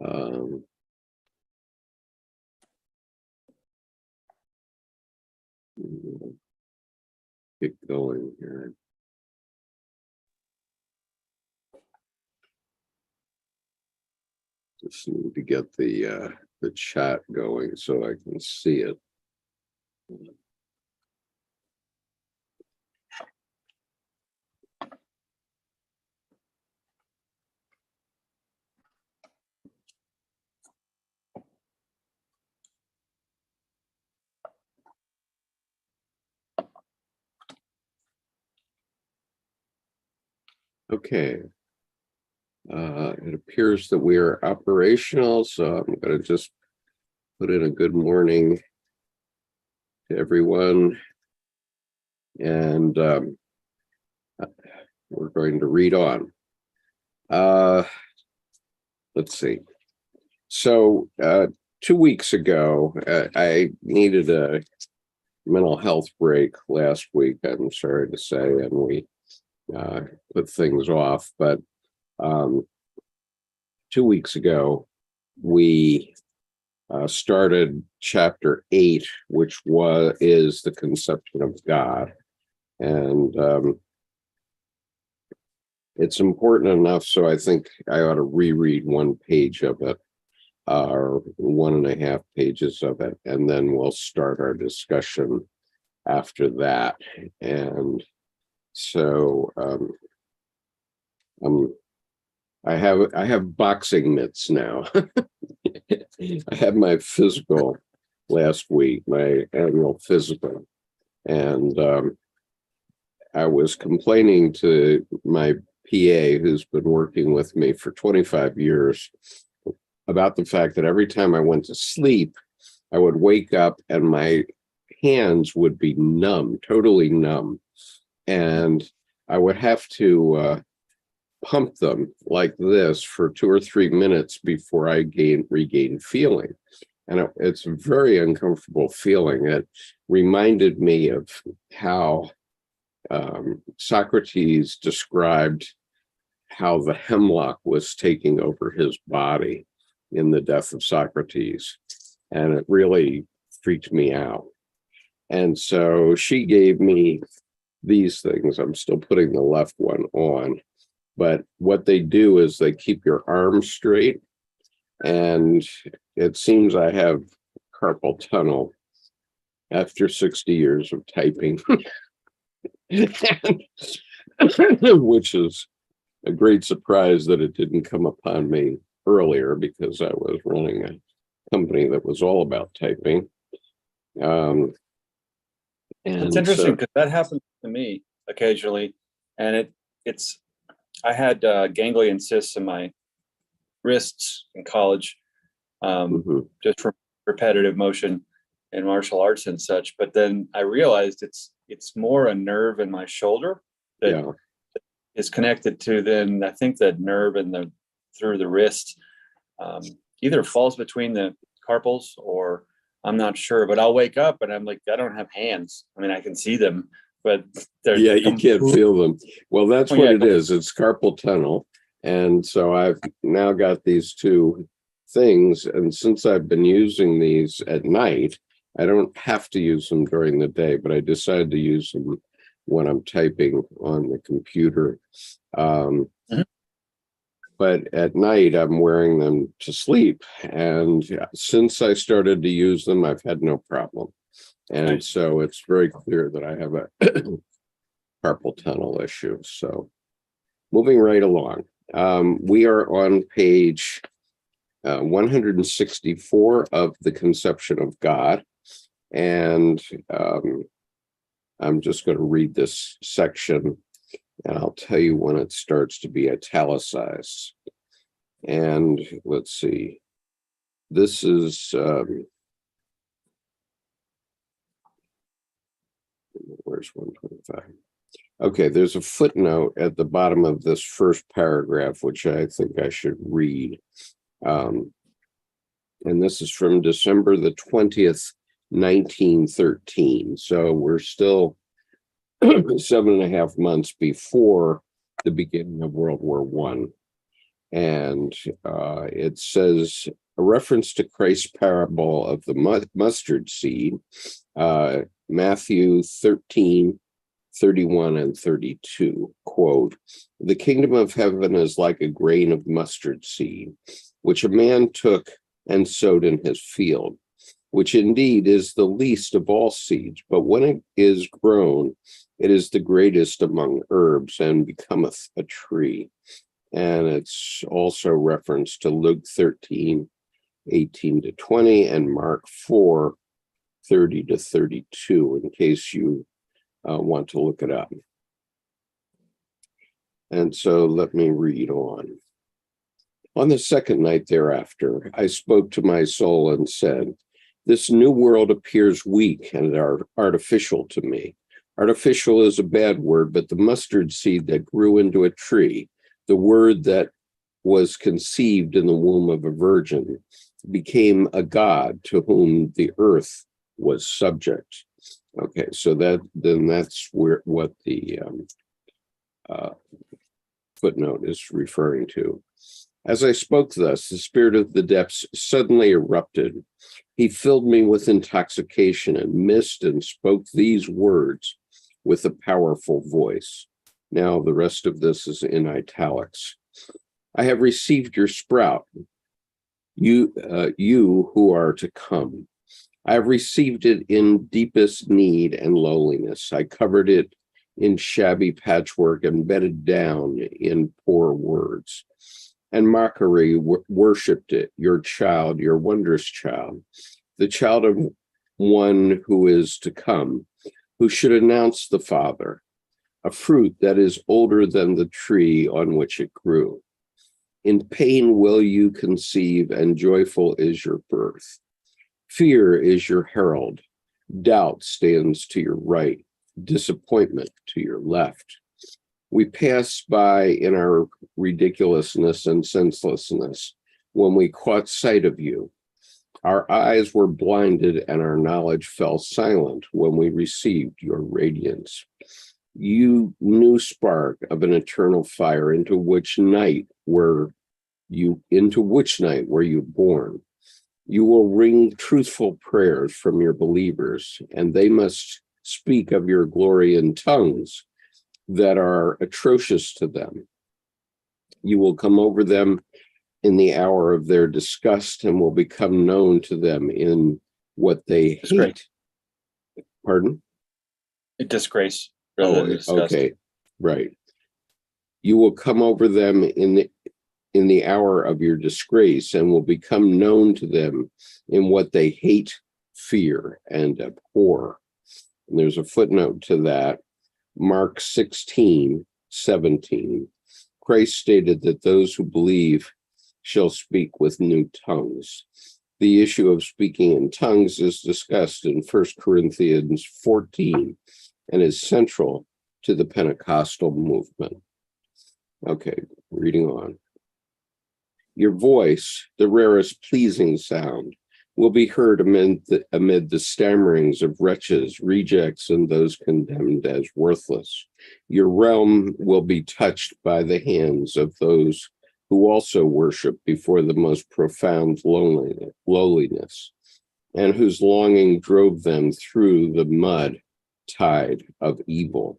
Um, get going here. Just need to get the chat going so I can see it. Okay. It appears that we are operational, so I'm going to just put in a good morning to everyone. And we're going to read on. Let's see. So 2 weeks ago, I needed a mental health break last week, I'm sorry to say, and we put things off. But 2 weeks ago, we started chapter 8, which is the conception of God. And it's important enough, so I think I ought to reread one page of it, or 1.5 pages of it, and then we'll start our discussion after that. And so I have boxing mitts now. I had my physical last week, my annual physical, and I was complaining to my PA, who's been working with me for 25 years, about the fact that every time I went to sleep, I would wake up and my hands would be numb, totally numb, and I would have to pump them like this for 2 or 3 minutes before I regain feeling. And it's a very uncomfortable feeling. It reminded me of how Socrates described how the hemlock was taking over his body in the death of Socrates. And it really freaked me out. And so she gave me these things. I'm still putting the left one on. But what they do is they keep your arms straight. And it seems I have carpal tunnel after 60 years of typing, which is a great surprise that it didn't come upon me earlier, because I was running a company that was all about typing. It's interesting because that happens to me occasionally, and I had ganglion cysts in my wrists in college, just from repetitive motion in martial arts and such. But then I realized it's more a nerve in my shoulder that is connected to, then I think that nerve through the wrist either falls between the carpals, or I'm not sure. But I'll wake up and I'm like, I don't have hands. I mean, I can see them, but you can't feel them. Well, that's what it is. It's carpal tunnel. And so I've now got these two things. And since I've been using these at night, I don't have to use them during the day, but I decided to use them when I'm typing on the computer. But at night, I'm wearing them to sleep. And since I started to use them, I've had no problem. And so it's very clear that I have a carpal tunnel issue. So moving right along, we are on page 164 of the Conception of God. And I'm just going to read this section, and I'll tell you when it starts to be italicized. And let's see, this is, where's 125? Okay, there's a footnote at the bottom of this first paragraph, which I think I should read. And this is from December the 20th, 1913. So we're still 7.5 months before the beginning of World War I. And it says a reference to Christ's parable of the mustard seed, Matthew 13:31 and 32, quote, "The kingdom of heaven is like a grain of mustard seed, which a man took and sowed in his field, which indeed is the least of all seeds, but when it is grown, it is the greatest among herbs and becometh a tree." And it's also reference to Luke 13:18 to 20 and Mark 4:30 to 32, in case you want to look it up. And so let me read on. "On the second night thereafter, I spoke to my soul and said, this new world appears weak and artificial to me. Artificial is a bad word, but the mustard seed that grew into a tree, the word that was conceived in the womb of a virgin, became a god to whom the earth was subject." Okay, so that's what the footnote is referring to. "As I spoke thus, the spirit of the depths suddenly erupted. He filled me with intoxication and mist and spoke these words with a powerful voice." Now, the rest of this is in italics. "I have received your sprout, you who are to come. I have received it in deepest need and lowliness. I covered it in shabby patchwork and bedded down in poor words. And mockery worshipped it, your child, your wondrous child, the child of one who is to come, who should announce the Father, a fruit that is older than the tree on which it grew. In pain will you conceive, and joyful is your birth. Fear is your herald. Doubt stands to your right, disappointment to your left. We pass by in our ridiculousness and senselessness when we caught sight of you. Our eyes were blinded and our knowledge fell silent when we received your radiance. You new spark of an eternal fire, into which night were you born? You will wring truthful prayers from your believers, and they must speak of your glory in tongues that are atrocious to them. You will come over them in the hour of their disgust and will become known to them in what they hate." Pardon? A disgrace rather than disgust. Okay, right. "You will come over them in the hour of your disgrace and will become known to them in what they hate, fear, and abhor." And there's a footnote to that. Mark 16:17. Christ stated that those who believe shall speak with new tongues. The issue of speaking in tongues is discussed in 1 Corinthians 14 and is central to the Pentecostal movement. Okay, reading on. "Your voice, the rarest pleasing sound, will be heard amid the stammerings of wretches, rejects, and those condemned as worthless. Your realm will be touched by the hands of those who also worship before the most profound lowliness, and whose longing drove them through the mud tide of evil.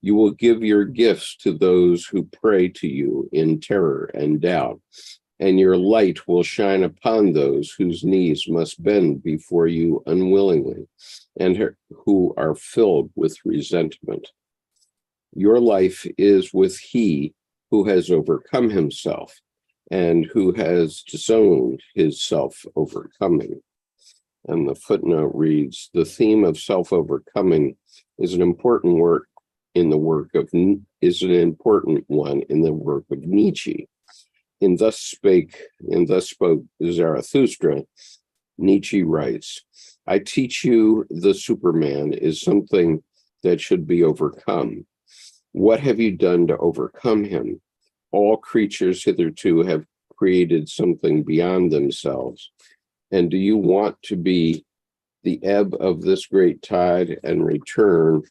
You will give your gifts to those who pray to you in terror and doubt, and your light will shine upon those whose knees must bend before you unwillingly, and who are filled with resentment. Your life is with he who has overcome himself, and who has disowned his self-overcoming." And the footnote reads, "The theme of self-overcoming is an important one in the work of Nietzsche. In Thus Spoke Zarathustra," Nietzsche writes, "I teach you the Superman is something that should be overcome. What have you done to overcome him? All creatures hitherto have created something beyond themselves. And do you want to be the ebb of this great tide and return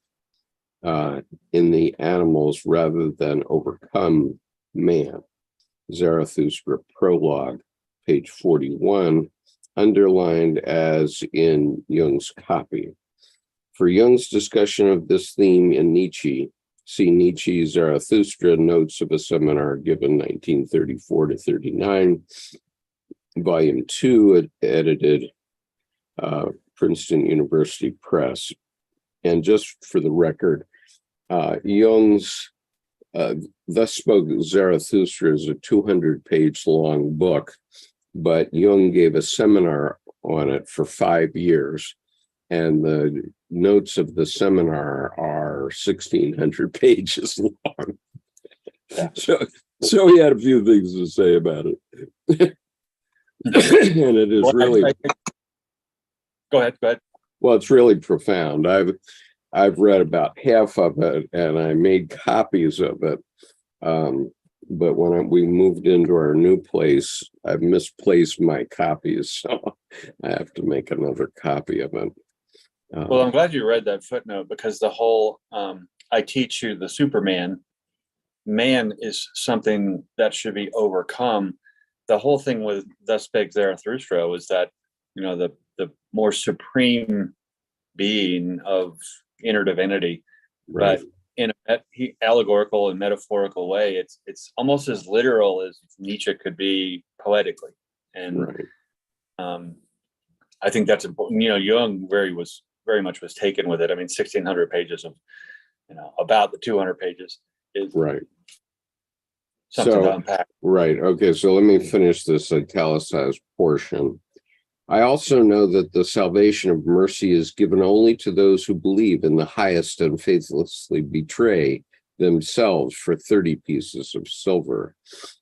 in the animals rather than overcome man? Zarathustra prologue, page 41, underlined as in Jung's copy. For Jung's discussion of this theme in Nietzsche, see Nietzsche, Zarathustra, Notes of a Seminar given 1934 to 39, volume 2, edited Princeton University Press. And just for the record, Jung's Thus Spoke Zarathustra is a 200-page long book, but Jung gave a seminar on it for 5 years, and the notes of the seminar are 1,600 pages long. So he had a few things to say about it. And it is really... Go ahead. Well, it's really profound. I've read about half of it, and I made copies of it. But when we moved into our new place, I've misplaced my copies, so I have to make another copy of it. Well, I'm glad you read that footnote, because the whole I teach you the Superman, man is something that should be overcome. The whole thing with Thus Spake Zarathustra was that, the more supreme being of inner divinity, Right. but in a allegorical and metaphorical way, it's almost as literal as Nietzsche could be poetically. And Right. I think that's important. Jung very much was taken with it. I mean, 1,600 pages of, about the 200 pages is Right. something to unpack. Right. Okay. So let me finish this italicized portion. I also know that the salvation of mercy is given only to those who believe in the highest and faithlessly betray themselves for 30 pieces of silver.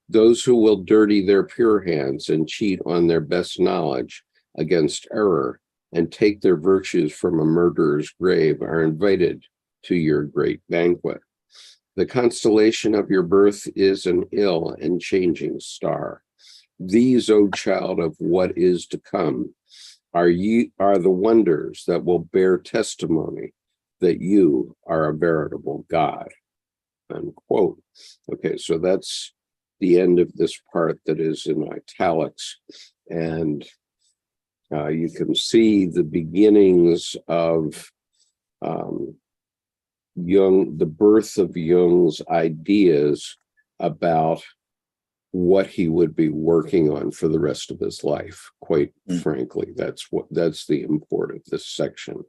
Those who will dirty their pure hands and cheat on their best knowledge against error and take their virtues from a murderer's grave are invited to your great banquet. The constellation of your birth is an ill and changing star. These, O child of what is to come, are the wonders that will bear testimony that you are a veritable God. Unquote. Okay, so that's the end of this part that is in italics. And you can see the beginnings of Jung, the birth of Jung's ideas about what he would be working on for the rest of his life. Quite frankly, that's the import of this section,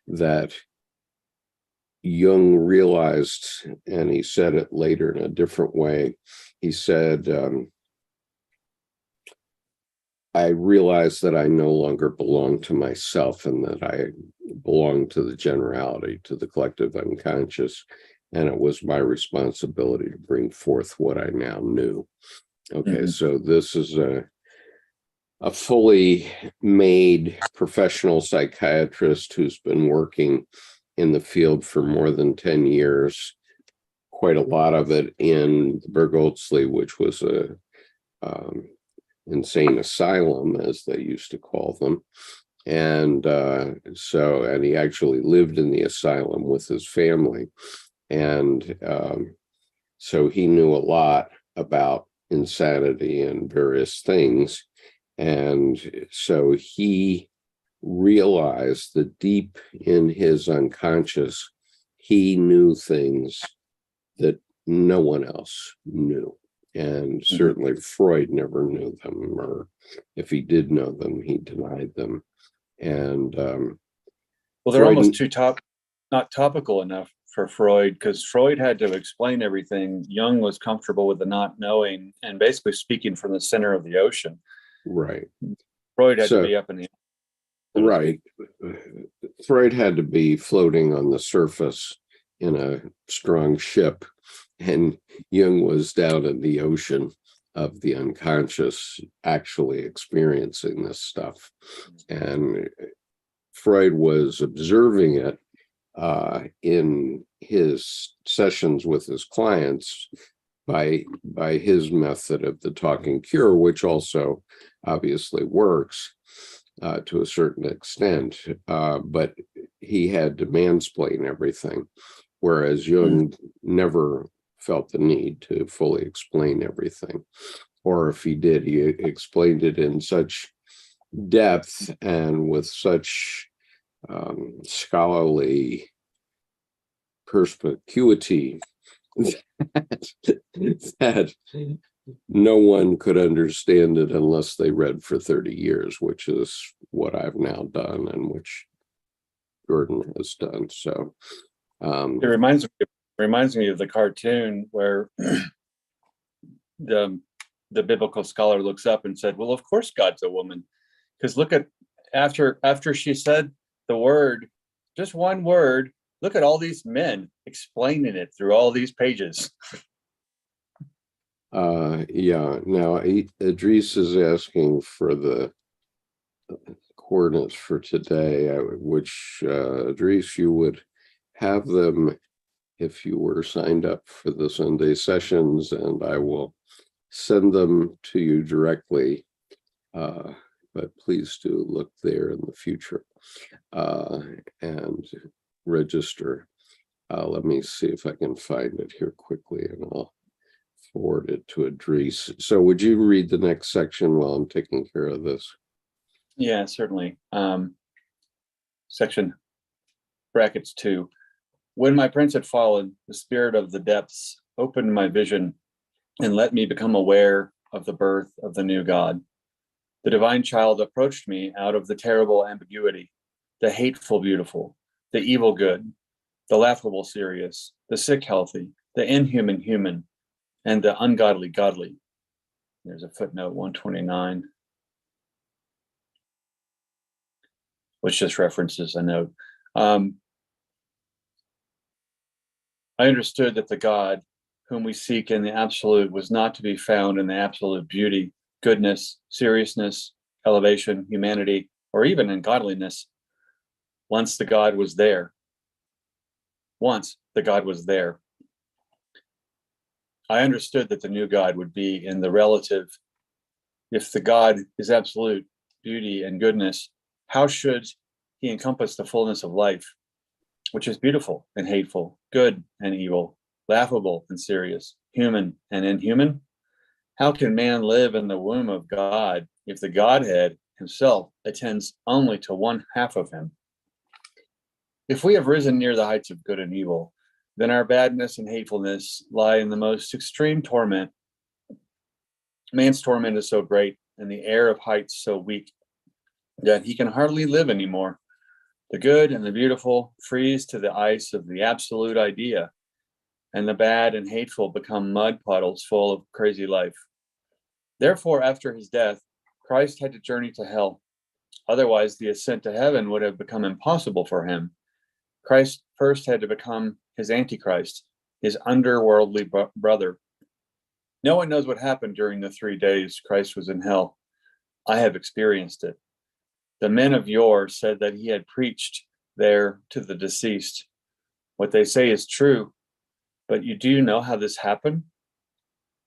that Jung realized, and he said it later in a different way. He said, I realized that I no longer belong to myself, and that I belong to the generality, to the collective unconscious, and it was my responsibility to bring forth what I now knew. Okay, so this is a fully made professional psychiatrist who's been working in the field for more than 10 years, quite a lot of it in Bergholzli, which was a insane asylum, as they used to call them. And and he actually lived in the asylum with his family. And so he knew a lot about insanity and various things. And so he realized that deep in his unconscious, he knew things that no one else knew. And certainly Freud never knew them, or if he did know them, he denied them. And well, they're almost not topical enough for Freud, because Freud had to explain everything. Jung was comfortable with the not knowing and basically speaking from the center of the ocean. Right. Freud had to be up in the right. Freud had to be floating on the surface in a strong ship, and Jung was down in the ocean of the unconscious, actually experiencing this stuff. And Freud was observing it in his sessions with his clients by his method of the talking cure, which also obviously works to a certain extent, but he had to mansplain everything, whereas Jung never felt the need to fully explain everything. or if he did, he explained it in such depth and with such scholarly perspicuity that no one could understand it unless they read for 30 years, which is what I've now done and which Jordan has done. So it reminds me of the cartoon where the biblical scholar looks up and said, well, of course God's a woman, because look at after she said the word, just one word, look at all these men explaining it through all these pages. Yeah, now Idris is asking for the coordinates for today, which Idris, you would have them if you were signed up for the Sunday sessions, and I will send them to you directly. But please do look there in the future and register. Let me see if I can find it here quickly, and I'll forward it to Idris. So would you read the next section while I'm taking care of this? Yeah, certainly. Section brackets 2. When my prince had fallen, the spirit of the depths opened my vision and let me become aware of the birth of the new God. The divine child approached me out of the terrible ambiguity, the hateful beautiful, the evil good, the laughable serious, the sick healthy, the inhuman human, and the ungodly godly. There's a footnote 129, which just references a note. I understood that the God whom we seek in the absolute was not to be found in the absolute beauty, goodness, seriousness, elevation, humanity, or even in godliness. Once the God was there. I understood that the new God would be in the relative. If the God is absolute beauty and goodness, how should he encompass the fullness of life, which is beautiful and hateful, good and evil, laughable and serious, human and inhuman? How can man live in the womb of God if the Godhead himself attends only to one half of him? If we have risen near the heights of good and evil, then our badness and hatefulness lie in the most extreme torment. Man's torment is so great and the air of heights so weak that he can hardly live anymore. The good and the beautiful freeze to the ice of the absolute idea, and the bad and hateful become mud puddles full of crazy life. Therefore, after his death, Christ had to journey to hell. Otherwise, the ascent to heaven would have become impossible for him. Christ first had to become his Antichrist, his underworldly brother. No one knows what happened during the 3 days Christ was in hell. I have experienced it. The men of yore said that he had preached there to the deceased. What they say is true, but do you know how this happened?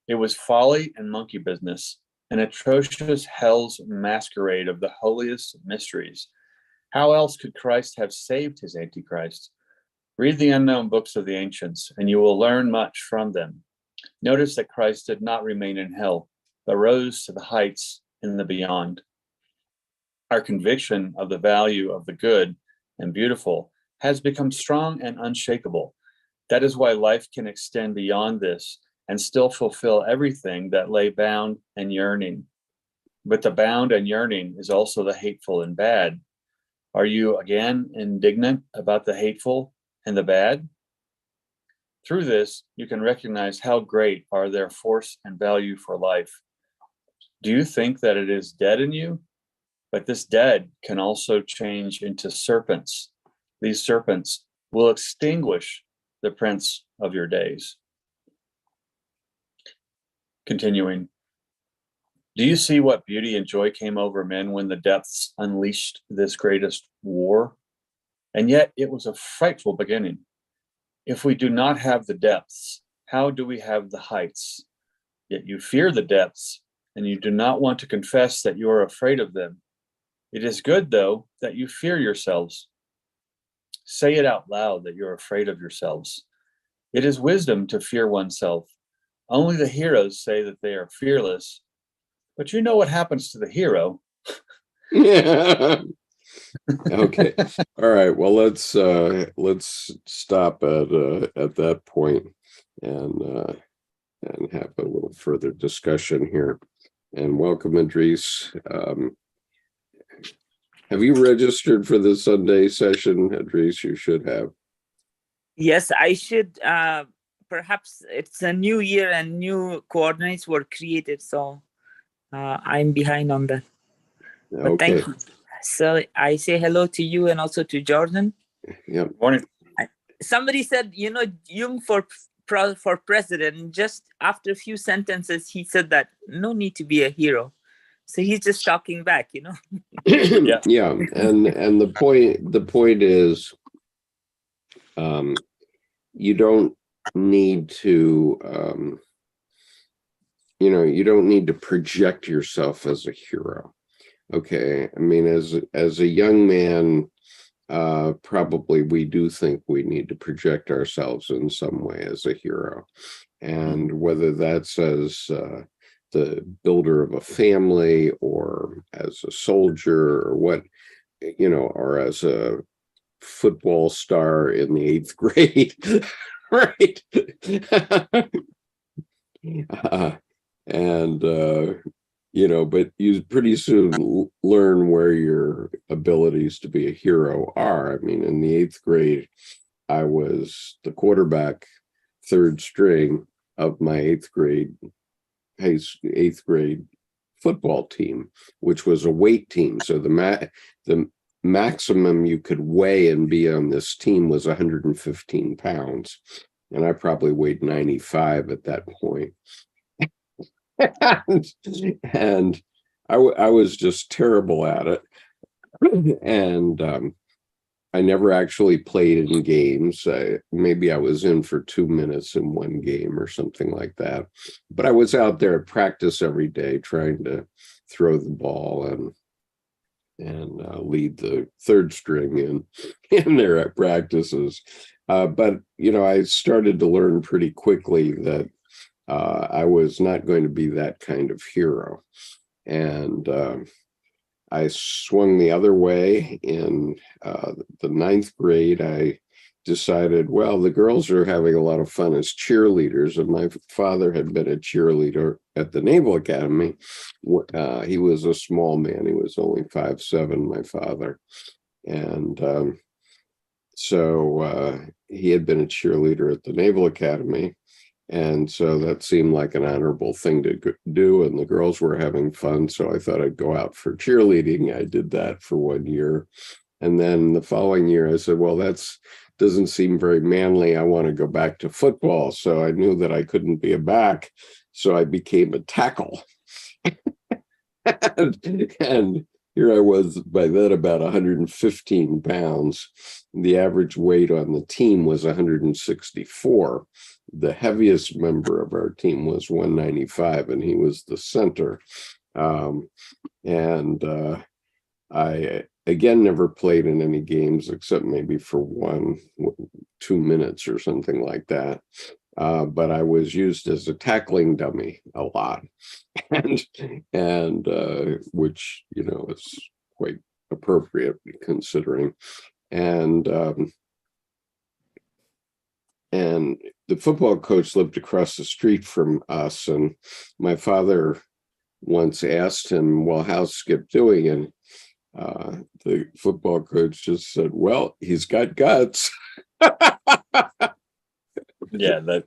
It was folly and monkey business, an atrocious hell's masquerade of the holiest mysteries. How else could Christ have saved his Antichrist? Read the unknown books of the ancients, and you will learn much from them. Notice that Christ did not remain in hell, but rose to the heights in the beyond. Our conviction of the value of the good and beautiful has become strong and unshakable. That is why life can extend beyond this and still fulfill everything that lay bound and yearning. But the bound and yearning is also the hateful and bad. Are you again indignant about the hateful and the bad? Through this, you can recognize how great are their force and value for life. Do you think that it is dead in you? But this dead can also change into serpents. These serpents will extinguish the prince of your days. Continuing. Do you see what beauty and joy came over men when the depths unleashed this greatest war? And yet it was a frightful beginning. If we do not have the depths, how do we have the heights? Yet you fear the depths, and you do not want to confess that you are afraid of them. It is good, though, that you fear yourselves. Say it out loud that you're afraid of yourselves. It is wisdom to fear oneself. only the heroes say that they are fearless, but you know what happens to the hero. Yeah. Okay. All right. Well, let's stop at that point and have a little further discussion here. And welcome, Idris. Have you registered for the Sunday session, Idris? You should have. Yes, I should. Perhaps it's a new year and new coordinates were created, so I'm behind on that. But Okay. thank you. So I say hello to you and also to Jordan. Yep. Morning. Somebody said, Jung for president. Just after a few sentences, he said that no need to be a hero. So he's just talking back, Yeah. Yeah. And the point is, you don't need to, you don't need to project yourself as a hero. Okay. I mean, as a young man, probably we do think we need to project ourselves in some way as a hero. And whether that's as the builder of a family or as a soldier or what, or as a football star in the 8th grade, right? But you pretty soon learn where your abilities to be a hero are. I mean, in the 8th grade, I was the quarterback, 3rd string of my 8th grade football team, which was a weight team. So the maximum you could weigh and be on this team was 115 pounds. And I probably weighed 95 at that point. and I was just terrible at it. And I never actually played in games. Maybe I was in for 2 minutes in one game or something like that. But I was out there at practice every day trying to throw the ball and lead the 3rd string in their practices. But I started to learn pretty quickly that I was not going to be that kind of hero. And I swung the other way in the 9th grade. I decided, well, the girls are having a lot of fun as cheerleaders. And my father had been a cheerleader at the Naval Academy. He was a small man. He was only 5'7", my father. And so he had been a cheerleader at the Naval Academy. And so that seemed like an honorable thing to do. And the girls were having fun. So I thought I'd go out for cheerleading. I did that for 1 year. And then the following year, I said, well, doesn't seem very manly. I want to go back to football. So I knew that I couldn't be a back. So I became a tackle. and here I was by then about 115 pounds. The average weight on the team was 164. The heaviest member of our team was 195, and he was the center. I, again, never played in any games except maybe for 2 minutes or something like that. But I was used as a tackling dummy a lot, and which, is quite appropriate considering. And the football coach lived across the street from us. And my father once asked him, well, how's Skip doing? And the football coach just said, well, he's got guts. Yeah, that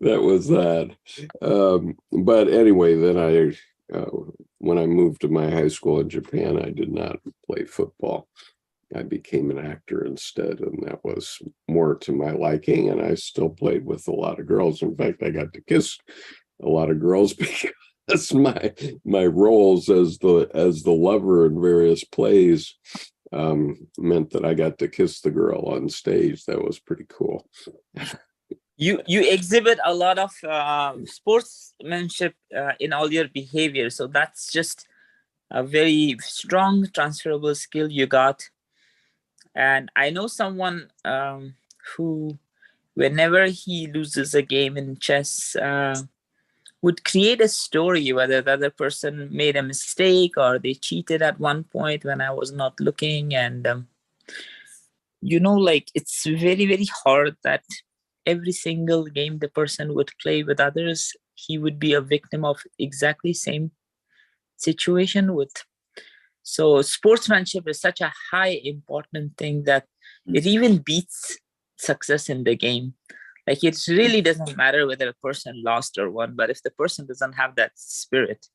was that. But anyway, then when I moved to my high school in Japan, I did not play football. I became an actor instead, and that was more to my liking. And I still played with a lot of girls. In fact, I got to kiss a lot of girls because my roles as the lover in various plays meant that I got to kiss the girl on stage. That was pretty cool. You exhibit a lot of sportsmanship in all your behavior, so that's just a very strong transferable skill you got. And I know someone who whenever he loses a game in chess, would create a story whether the other person made a mistake or they cheated at one point when I was not looking. And, like it's very, very hard that every single game the person would play with others, he would be a victim of exactly same situation with. So sportsmanship is such a high important thing that it even beats success in the game. Like it really doesn't matter whether a person lost or won, but if the person doesn't have that spirit,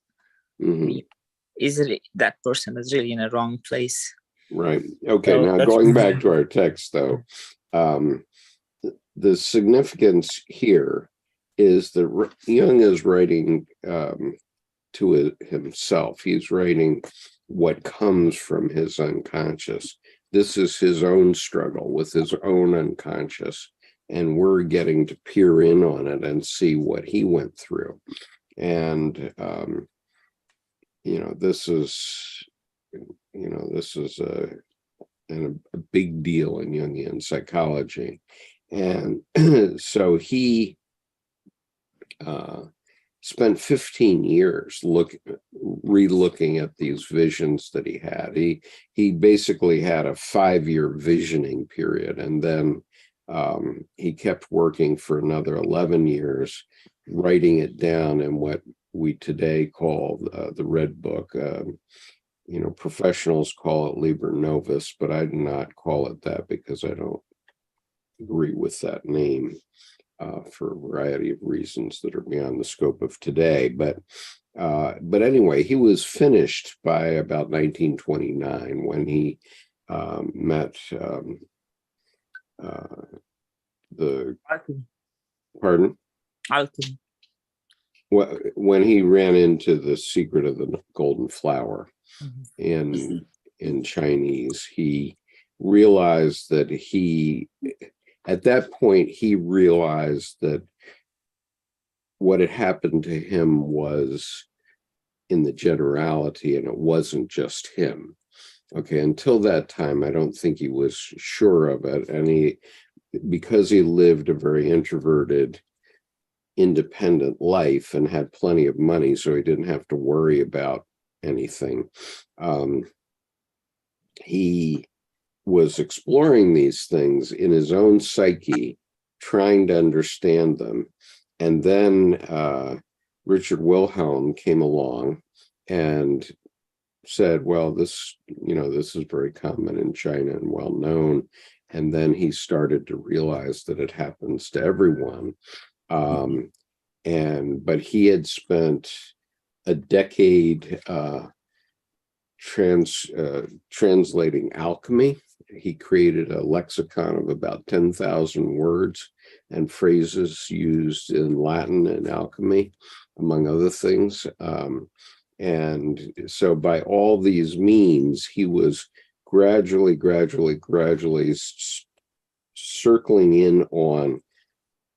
that person is really in a wrong place. Right. Okay. So now going back to our text, though, the significance here is that Jung is writing to himself. He's writing what comes from his unconscious. This is his own struggle with his own unconscious, and we're getting to peer in on it and see what he went through. And this is a big deal in Jungian psychology. And so he spent 15 years re-looking at these visions that he had. He basically had a 5-year visioning period, and then he kept working for another 11 years, writing it down in what we today call the Red Book. Professionals call it Liber Novus, but I do not call it that because I don't agree with that name for a variety of reasons that are beyond the scope of today. But anyway, he was finished by about 1929 when he met the pardon? Alchemy. When he ran into the secret of the golden flower in Chinese, he realized that at that point, he realized that what had happened to him was in the generality, and it wasn't just him. Okay, until that time, I don't think he was sure of it. And because he lived a very introverted, independent life and had plenty of money, so he didn't have to worry about anything. He was exploring these things in his own psyche, trying to understand them. And then Richard Wilhelm came along and said, well, this is very common in China and well known. And then he started to realize that it happens to everyone. But he had spent a decade translating alchemy. He created a lexicon of about 10,000 words and phrases used in Latin and alchemy, among other things. And so by all these means, he was gradually circling in on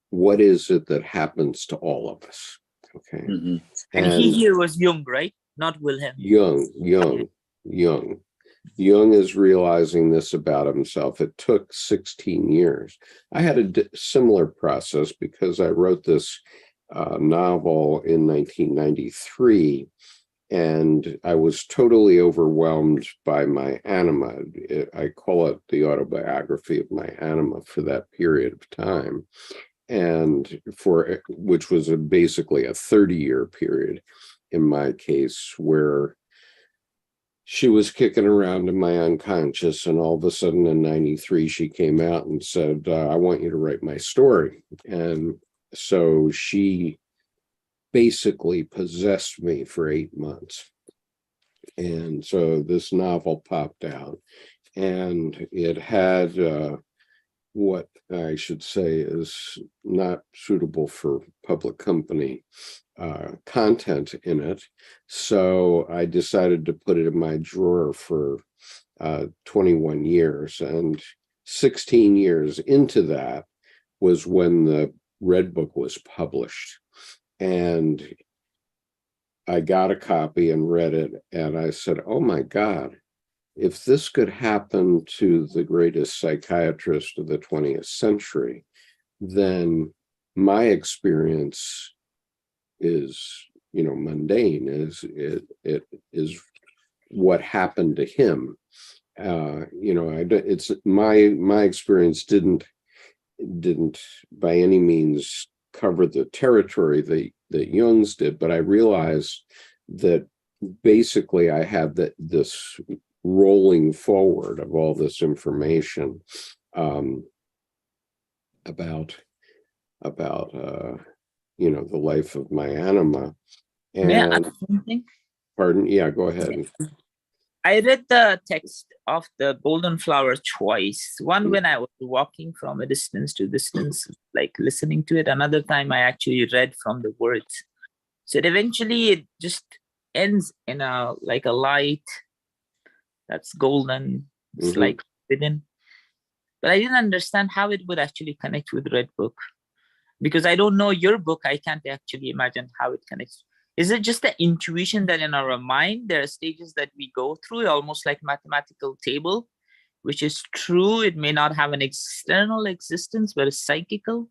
what is it that happens to all of us. Okay. And he here was Jung, right? Not Wilhelm. Jung is realizing this about himself. It took 16 years. I had a similar process because I wrote this novel in 1993, and I was totally overwhelmed by my anima. I call it the autobiography of my anima for that period of time, and which was basically a 30-year period in my case, where she was kicking around in my unconscious, and all of a sudden in 93, she came out and said, I want you to write my story. And so she basically possessed me for 8 months. And so this novel popped out, and it had what I should say is not suitable for public company content in it. So I decided to put it in my drawer for 21 years. And 16 years into that was when the Red Book was published. And I got a copy and read it, and I said, oh my God, if this could happen to the greatest psychiatrist of the 20th century, then my experience is, mundane. It is what happened to him. It's my experience didn't by any means cover the territory that Jung's did, but I realized that basically I have this rolling forward of all this information about the life of my anima. May I ask And something? pardon, yeah, go ahead. I read the text of the Golden Flower twice. One when I was walking from a distance to distance, like listening to it. Another time I actually read from the words. So eventually it just ends in a light that's golden. It's like within. But I didn't understand how it would actually connect with Red Book. Because I don't know your book, I can't actually imagine how it connects. Is it just the intuition that in our mind, there are stages that we go through, almost like mathematical table, which is true. It may not have an external existence, but it's psychical.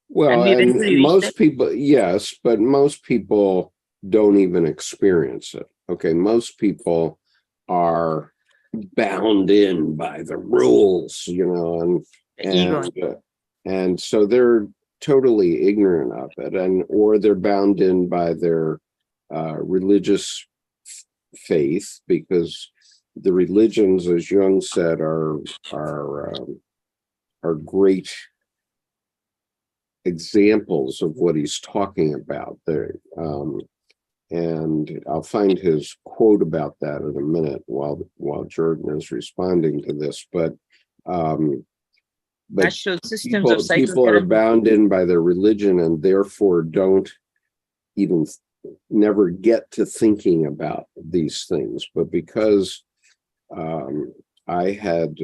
Well, and most people, yes, but most people don't even experience it. Okay, most people are bound in by the rules, and so they're totally ignorant of it, or they're bound in by their religious faith, because the religions, as Jung said, are great examples of what he's talking about there. And I'll find his quote about that in a minute while Jordan is responding to this. But natural systems of people are bound in by their religion, and therefore don't even never get to thinking about these things. But because I had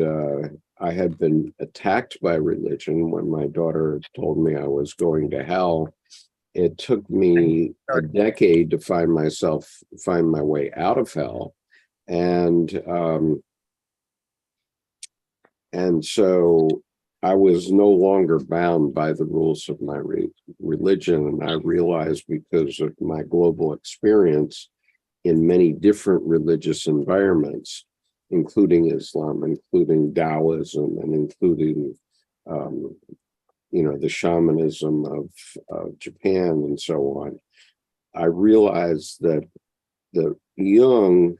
been attacked by religion when my daughter told me I was going to hell. It took me a decade to find my way out of hell. And so I was no longer bound by the rules of my religion. And I realized, because of my global experience in many different religious environments, including Islam, including Taoism, and including the shamanism of Japan and so on, I realized that Jung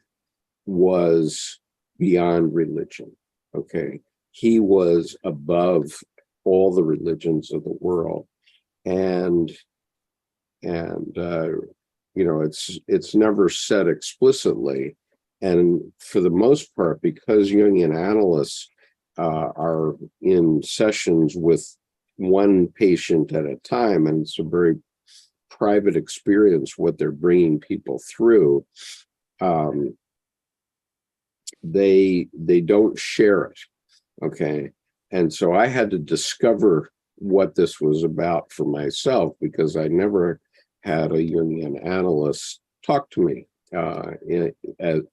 was beyond religion. Okay, he was above all the religions of the world, and it's never said explicitly, and for the most part, because Jungian analysts are in sessions with one patient at a time, and it's a very private experience what they're bringing people through. They don't share it, okay? And so I had to discover what this was about for myself, because I never had a Jungian analyst talk to me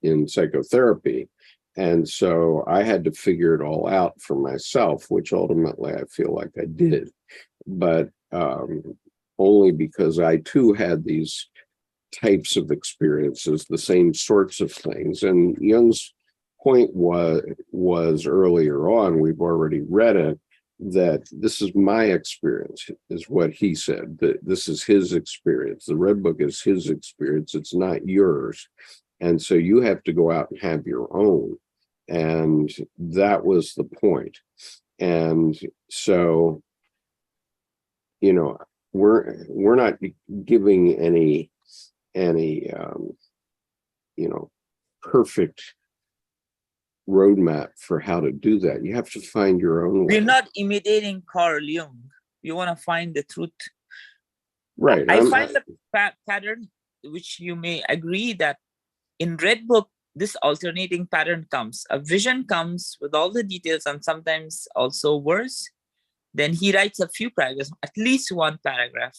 in psychotherapy. And so I had to figure it all out for myself, which ultimately I feel like I did, but only because I too had these types of experiences, the same sorts of things. And Jung's point was earlier on, we've already read it, that this is my experience, is what he said, that this is his experience. The Red Book is his experience. It's not yours. And so you have to go out and have your own. And that was the point. And so, we're not giving any perfect roadmap for how to do that. You have to find your own way. We're not imitating Carl Jung. We want to find the truth. Right. I find the pattern, which you may agree, that in Red Book, this alternating pattern comes. A vision comes with all the details, and sometimes also worse. Then he writes a few paragraphs, at least one paragraph,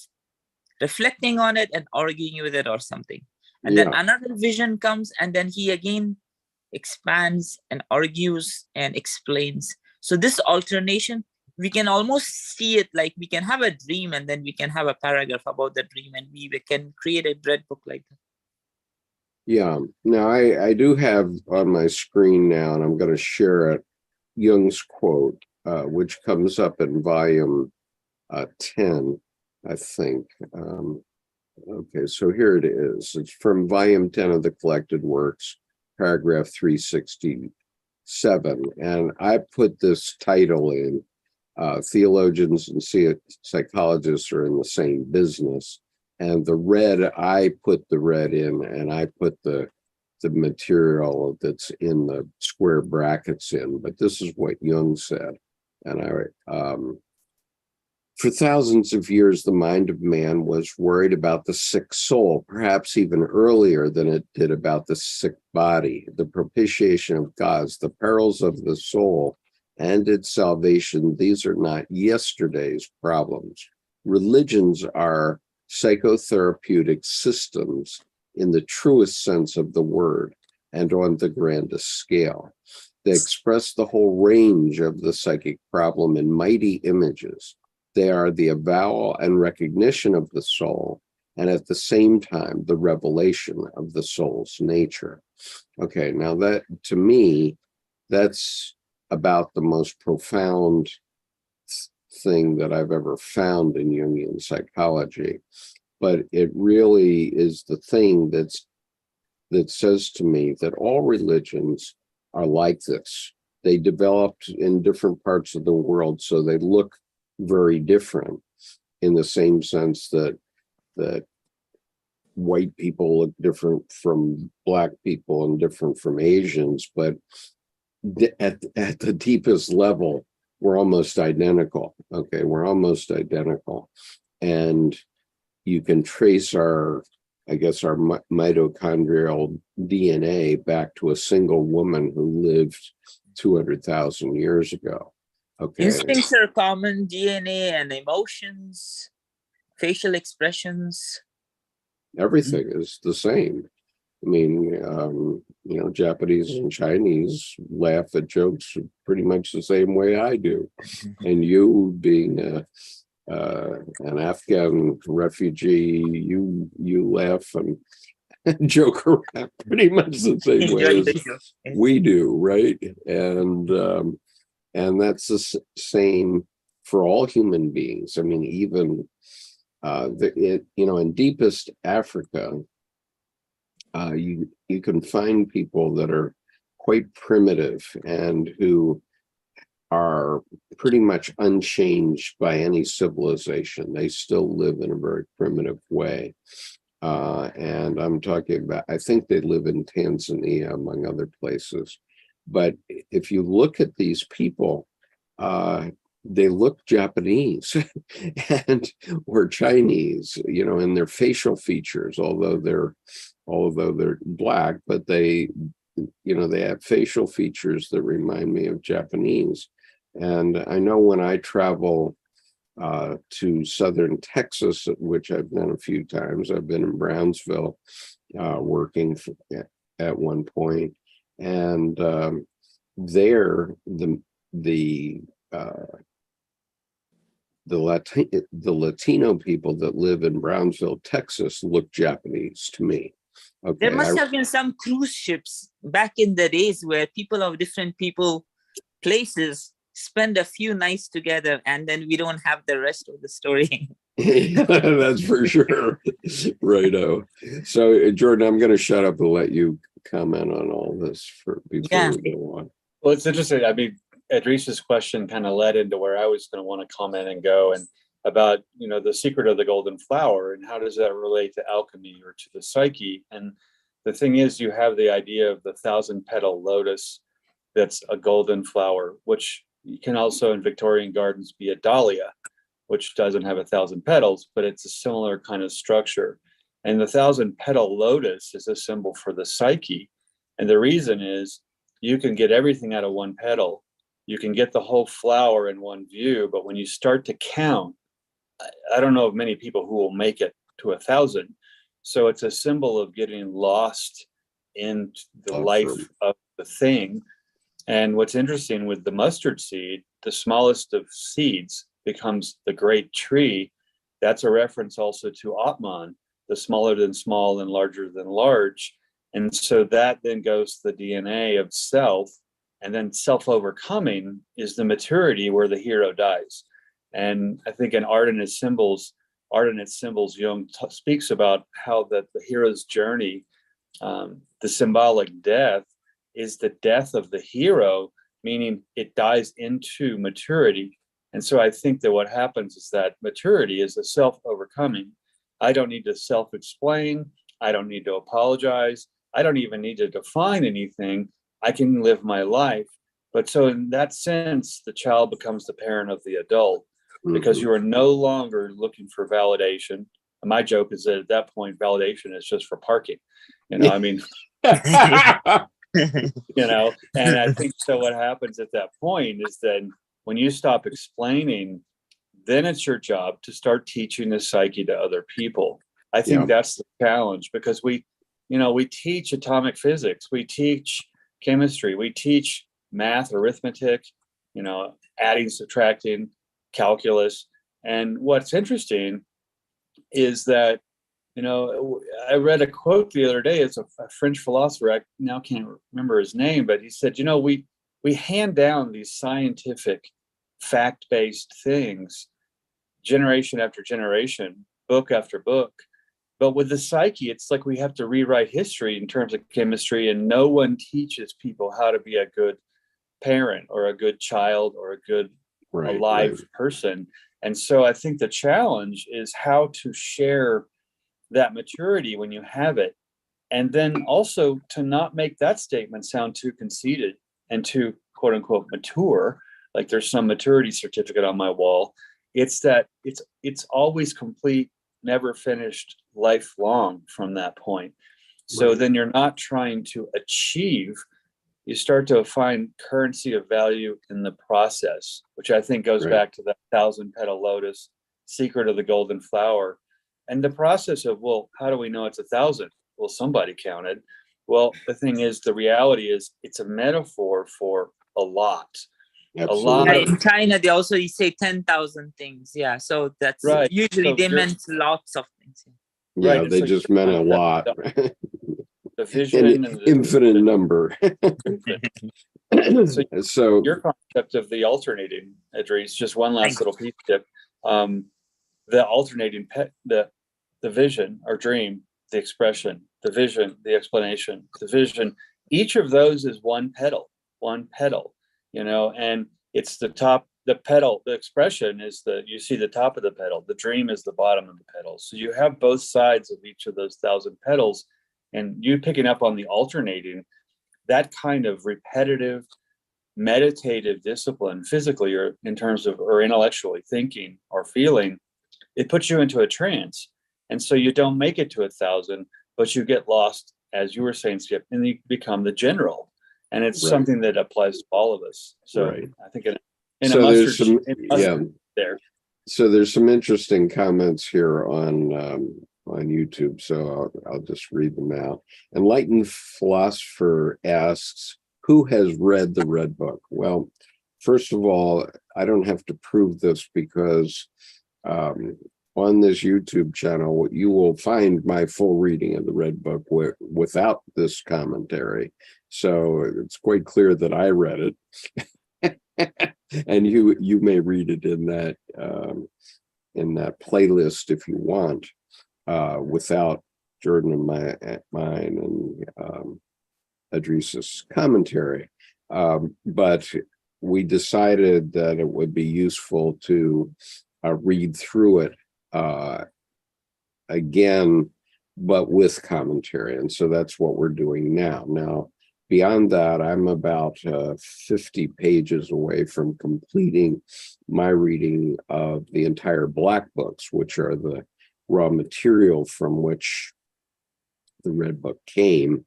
reflecting on it and arguing with it or something. And then another vision comes, and then he again expands and argues and explains. So this alternation, we can almost see it like we can have a dream and then we can have a paragraph about the dream, and we can create a dread book like that. Yeah. Now I do have on my screen now, and I'm going to share it, Jung's quote, which comes up in volume 10, I think. Okay, so here it is. It's from volume 10 of the collected works, paragraph 367. And I put this title in. Theologians and psychologists are in the same business. And the red, I put the red in, and I put the material that's in the square brackets in. But this is what Jung said. And for thousands of years, the mind of man was worried about the sick soul, perhaps even earlier than it did about the sick body. The propitiation of gods, the perils of the soul, and its salvation, these are not yesterday's problems. Religions are psychotherapeutic systems in the truest sense of the word and on the grandest scale. They express the whole range of the psychic problem in mighty images. They are the avowal and recognition of the soul, and at the same time, the revelation of the soul's nature. Okay, now that, to me, that's about the most profound thing that I've ever found in Jungian psychology. But it really is the thing that says to me that all religions are like this. They developed in different parts of the world, so they look very different, in the same sense that white people look different from Black people and different from Asians, but at the deepest level, we're almost identical. Okay, we're almost identical. And you can trace our mitochondrial DNA back to a single woman who lived 200,000 years ago. Okay. Instincts are common, DNA and emotions, facial expressions. Everything is the same. I mean, Japanese and Chinese laugh at jokes pretty much the same way I do. And you, being an Afghan refugee, you laugh and joke around pretty much the same way as we do, right? And that's the same for all human beings. I mean, even in deepest Africa, you can find people that are quite primitive and who are pretty much unchanged by any civilization. They still live in a very primitive way. And I'm talking about, I think they live in Tanzania, among other places. But if you look at these people, they look Japanese and or Chinese, in their facial features, although they're Black, but they have facial features that remind me of Japanese. And I know when I travel to southern Texas, which I've done a few times, I've been in Brownsville working at one point, and there the Latino people that live in Brownsville, Texas, look Japanese to me. Okay, there must have been some cruise ships back in the days where people of different places spend a few nights together, and then we don't have the rest of the story. That's for sure. Righto. So, Jordan, I'm going to shut up and let you comment on all this before we go on. Well, it's interesting. I mean, Idris's question kind of led into where I was going to want to comment and go, and about the secret of the golden flower and how does that relate to alchemy or to the psyche. And the thing is, you have the idea of the 1,000-petal lotus that's a golden flower, which can also in Victorian gardens be a dahlia, which doesn't have 1,000 petals, but it's a similar kind of structure. And the 1,000-petal lotus is a symbol for the psyche. And the reason is you can get everything out of one petal. You can get the whole flower in one view, but when you start to count, I don't know of many people who will make it to 1,000. So it's a symbol of getting lost in the life of the thing. And what's interesting with the mustard seed, the smallest of seeds becomes the great tree. That's a reference also to Atman, the smaller than small and larger than large. And so that then goes to the DNA of self. And then self-overcoming is the maturity where the hero dies. And I think in Art and its Symbols, Jung speaks about how that the hero's journey, the symbolic death, is the death of the hero, meaning it dies into maturity. And so I think that what happens is that maturity is a self-overcoming. I don't need to self-explain. I don't need to apologize. I don't even need to define anything. I can live my life. But so in that sense, the child becomes the parent of the adult, because you are no longer looking for validation. And my joke is that at that point, validation is just for parking. I mean, and I think so what happens at that point is then when you stop explaining, then it's your job to start teaching the psyche to other people. I think that's the challenge, because we teach atomic physics, we teach chemistry, we teach math, arithmetic, adding, subtracting, calculus. And what's interesting is that, I read a quote the other day. It's a French philosopher. I now can't remember his name, but he said, we hand down these scientific, fact-based things generation after generation, book after book. But with the psyche, it's like we have to rewrite history in terms of chemistry, and no one teaches people how to be a good parent or a good child or a good alive person. And so I think the challenge is how to share that maturity when you have it, and then also to not make that statement sound too conceited and too quote unquote mature, like there's some maturity certificate on my wall. It's that it's always complete, never finished, lifelong from that point. So then you're not trying to achieve, you start to find currency of value in the process, which I think goes back to that 1,000-petal lotus, secret of the golden flower. And the process of, well, how do we know it's 1,000? Well, somebody counted. Well, the thing is, the reality is it's a metaphor for a lot. Absolutely. A lot of, in China, they also say 10,000 things. Yeah. So that's usually they meant lots of things. Yeah, they just meant a lot. The vision and the infinite number. So your concept of the alternating, Idris, just one last little piece tip. The alternating the vision or dream, the expression, the vision, the explanation, the vision, each of those is one petal, and it's the top, the petal, the expression is you see the top of the petal, the dream is the bottom of the petal. So you have both sides of each of those 1,000 petals, and you picking up on the alternating, that kind of repetitive, meditative discipline, physically or in terms of, or intellectually thinking or feeling, it puts you into a trance. And so you don't make it to 1,000, but you get lost, as you were saying, Skip, and you become the general. And it's something that applies to all of us. So I think So there's some interesting comments here on YouTube. So I'll just read them out. Enlightened Philosopher asks, who has read the Red Book? Well, first of all, I don't have to prove this because on this YouTube channel, you will find my full reading of the Red Book without this commentary. So it's quite clear that I read it. And you may read it in that playlist if you want, without Jordan and mine and Idris's commentary. But we decided that it would be useful to read through it again, but with commentary. And so that's what we're doing now. Now, beyond that, I'm about 50 pages away from completing my reading of the entire Black Books, which are the raw material from which the Red Book came.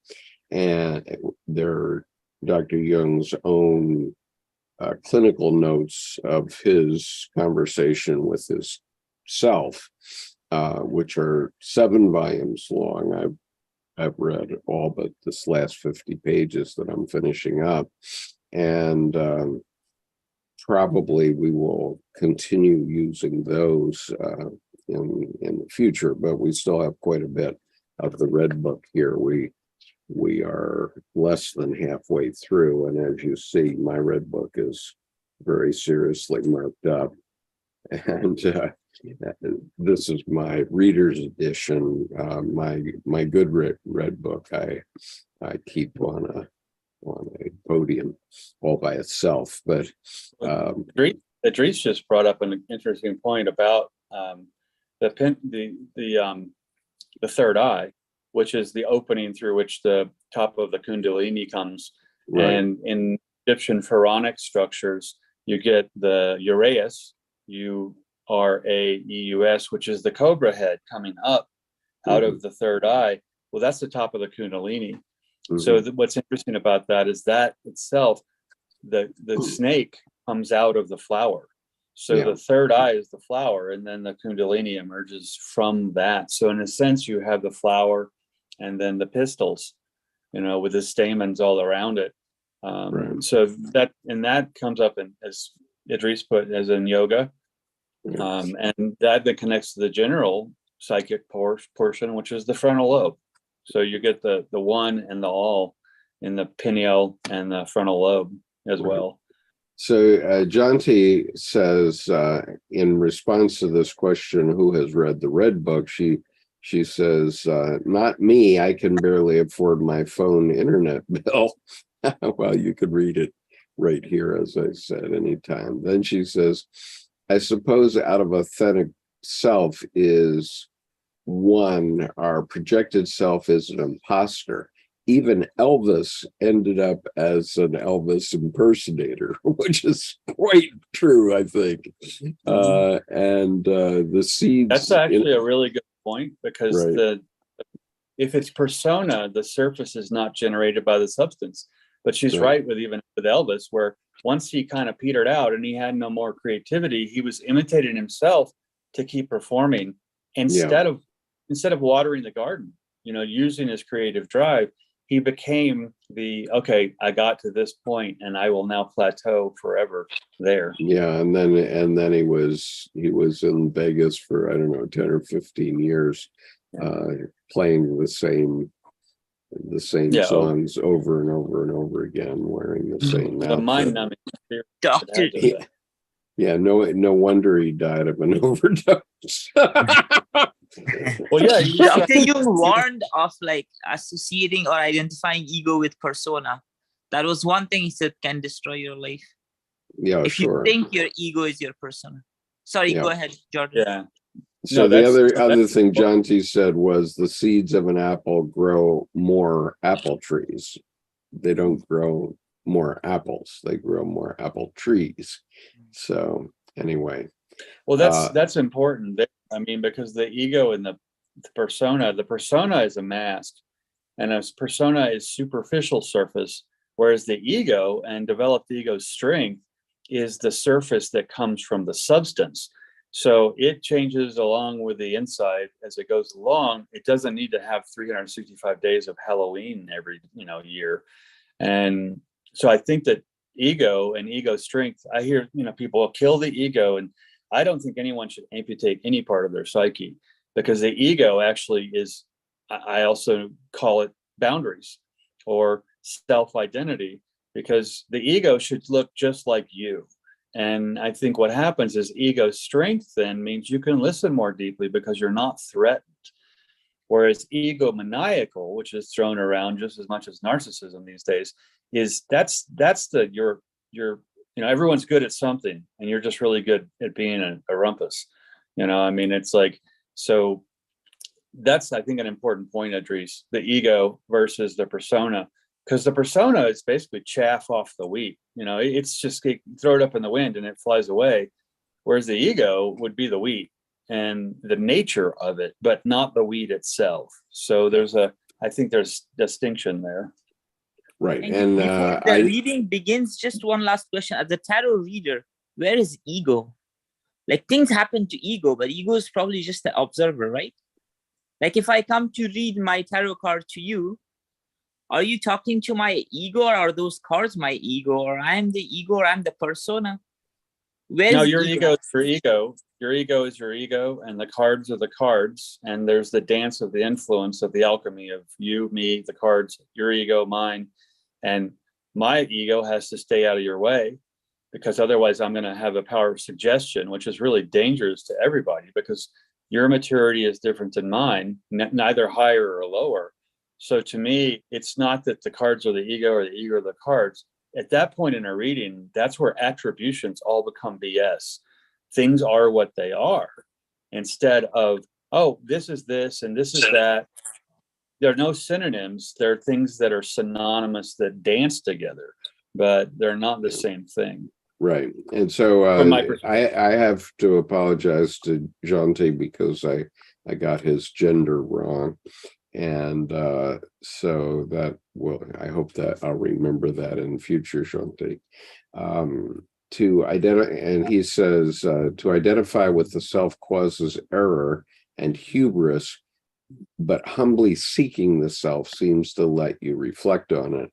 And they're Dr. Jung's own clinical notes of his conversation with his self, which are 7 volumes long. I've read all but this last 50 pages that I'm finishing up. and probably we will continue using those in the future, but we still have quite a bit of the red book here. We are less than halfway through, and as you see, my red book is very seriously marked up. And this is my reader's edition. My good red book I keep on a podium all by itself. But Idris just brought up an interesting point about the third eye, which is the opening through which the top of the Kundalini comes. right. And in Egyptian pharaonic structures, you get the uraeus, URAEUS, which is the cobra head coming up out of the third eye. Well, that's the top of the Kundalini. So what's interesting about that is that itself, the snake comes out of the flower. So the third eye is the flower, and then the Kundalini emerges from that. So in a sense, you have the flower and then the pistils, with the stamens all around it. Right. So that comes up as Idris put, as in yoga. And that then connects to the general psychic portion, which is the frontal lobe. So you get the one and the all in the pineal and the frontal lobe as well. So John T says, in response to this question, who has read the red book, she says, not me, I can barely afford my phone internet bill. Well, you could read it right here, as I said, anytime. Then she says, I suppose out of authentic self is one, our projected self is an imposter. Even Elvis ended up as an Elvis impersonator, which is quite true, I think. And the seeds. That's actually a really good point, because right. if it's persona, the surface is not generated by the substance. But she's right with Elvis, where once he kind of petered out and he had no more creativity, he was imitating himself to keep performing instead of watering the garden, using his creative drive. He became I got to this point and I will now plateau forever there. Yeah. And then he was in Vegas for, I don't know, 10 or 15 years, playing the same songs over and over and over again, wearing the same the mind-numbing Doctor. Yeah, no wonder he died of an overdose. Well, yeah, Dr. Jung warned of associating or identifying ego with persona. That was one thing he said can destroy your life. Yeah, if you think your ego is your persona. Sorry, go ahead, Jordan. Yeah. So the other thing John T said was the seeds of an apple grow more apple trees. They don't grow more apples. They grow more apple trees. So anyway. Well, that's important. I mean, because the ego and the persona is a mask, and a persona is superficial surface, whereas the ego and developed ego strength is the surface that comes from the substance. So it changes along with the inside as it goes along. It doesn't need to have 365 days of Halloween every year. And so I think that ego and ego strength, I hear people kill the ego, and I don't think anyone should amputate any part of their psyche, because the ego actually is, I also call it boundaries or self-identity, because the ego should look just like you. And I think what happens is ego strength then means you can listen more deeply because you're not threatened. Whereas egomaniacal, which is thrown around just as much as narcissism these days, is that's you're everyone's good at something and you're just really good at being a rumpus. It's like, so that's, I think, an important point, Idris, the ego versus the persona. Because the persona is basically chaff off the wheat. It's just throw it up in the wind and it flies away. Whereas the ego would be the wheat and the nature of it, but not the wheat itself. So I think there's distinction there. Right. And before the reading begins, just one last question. As a tarot reader, where is ego? Things happen to ego, but ego is probably just the observer, right? If I come to read my tarot card to you, are you talking to my ego, or are those cards my ego, or I'm the ego, or I'm the persona? Where's No, your ego? ego is your ego. Your ego is your ego, and the cards are the cards. And there's the dance of the influence of the alchemy of you, me, the cards, your ego, mine. And my ego has to stay out of your way, because otherwise I'm going to have a power of suggestion, which is really dangerous to everybody, because your maturity is different than mine, neither higher or lower. So to me, it's not that the cards are the ego or the ego are the cards. At that point in a reading, that's where attributions all become BS. Things are what they are, instead of, oh, this is this and this is that. There are no synonyms. There are things that are synonymous that dance together, but they're not the same thing. Right. And so From my perspective. I have to apologize to Jonte because I got his gender wrong. And so that will, I hope that I'll remember that in future, Jonte. To identify, and he says, to identify with the self causes error and hubris, but humbly seeking the self seems to let you reflect on it.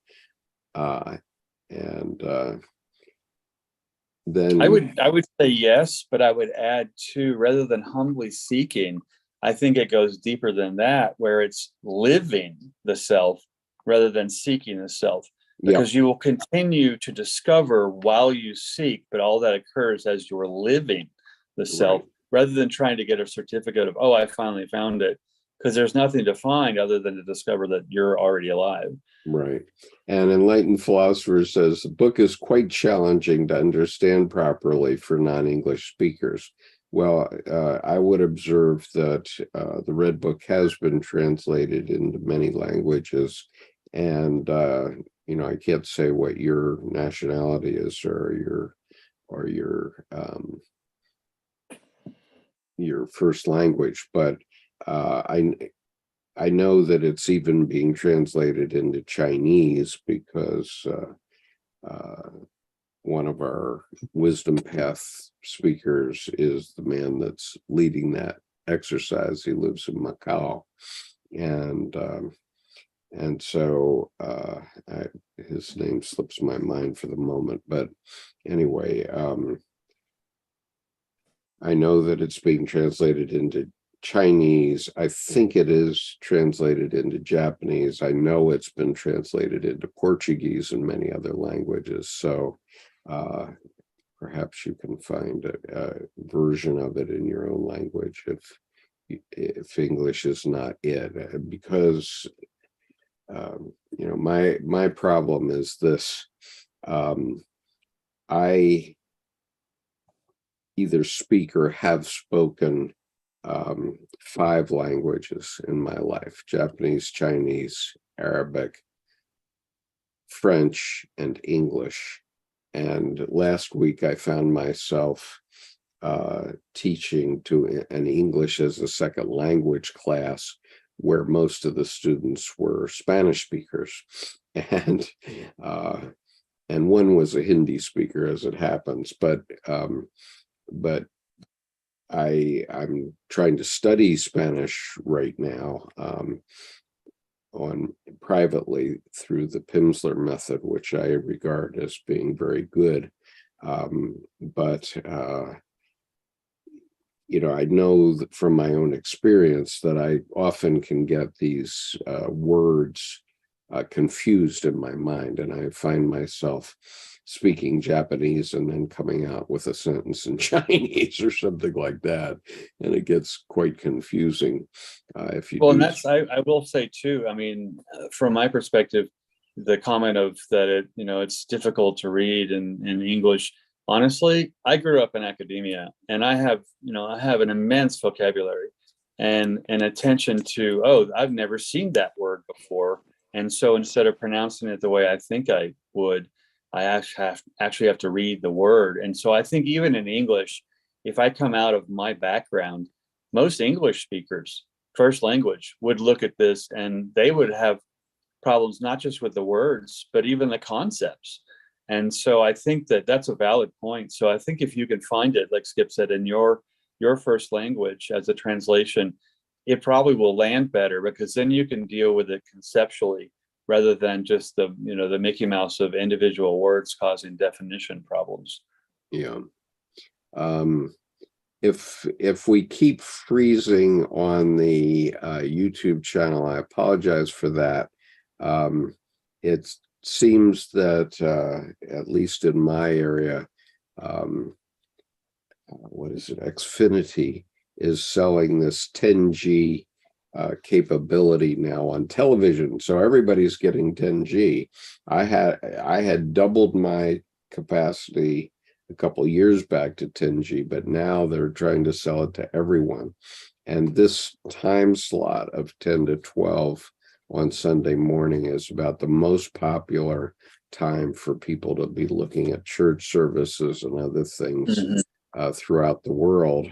Then I would say yes, but I would add too, rather than humbly seeking, I think it goes deeper than that, where it's living the self rather than seeking the self, because you will continue to discover while you seek, but all that occurs as you're living the self, rather than trying to get a certificate of, oh, I finally found it, because there's nothing to find other than to discover that you're already alive. Right. And Enlightened Philosopher says the book is quite challenging to understand properly for non-English speakers. Well, I would observe that the Red Book has been translated into many languages, and I can't say what your nationality is or your first language, but I know that it's even being translated into Chinese because one of our Wisdom Path speakers is the man that's leading that exercise. He lives in Macau, and so his name slips my mind for the moment. But anyway, I know that it's being translated into Chinese. I think it is translated into Japanese. I know it's been translated into Portuguese and many other languages. So perhaps you can find a version of it in your own language if English is not it. Because my problem is this: I either speak or have spoken 5 languages in my life: Japanese, Chinese, Arabic, French, and English. And last week I found myself teaching to an English as a second language class where most of the students were Spanish speakers, and one was a Hindi speaker, as it happens, but I'm trying to study Spanish right now on privately through the Pimsleur method, which I regard as being very good. But I know that from my own experience that I often can get these words confused in my mind, and I find myself speaking Japanese and then coming out with a sentence in Chinese or something like that, and it gets quite confusing if you. Well, and that's I will say too. I mean, from my perspective, the comment of that it's difficult to read in English. Honestly, I grew up in academia, and I have an immense vocabulary and an attention to, oh, I've never seen that word before. And so instead of pronouncing it the way I think I would, I actually have to read the word. And so I think even in English, if I come out of my background, most English speakers, first language, would look at this and they would have problems, not just with the words, but even the concepts. And so I think that that's a valid point. So I think if you can find it, like Skip said, in your first language as a translation, it probably will land better, because then you can deal with it conceptually rather than just the, you know, the Mickey Mouse of individual words causing definition problems. Yeah. If we keep freezing on the YouTube channel, I apologize for that. It seems that at least in my area, what is it? Xfinity is selling this 10G capability now on television, so everybody's getting 10G. I had doubled my capacity a couple of years back to 10G, but now they're trying to sell it to everyone. And this time slot of 10 to 12 on Sunday morning is about the most popular time for people to be looking at church services and other things throughout the world.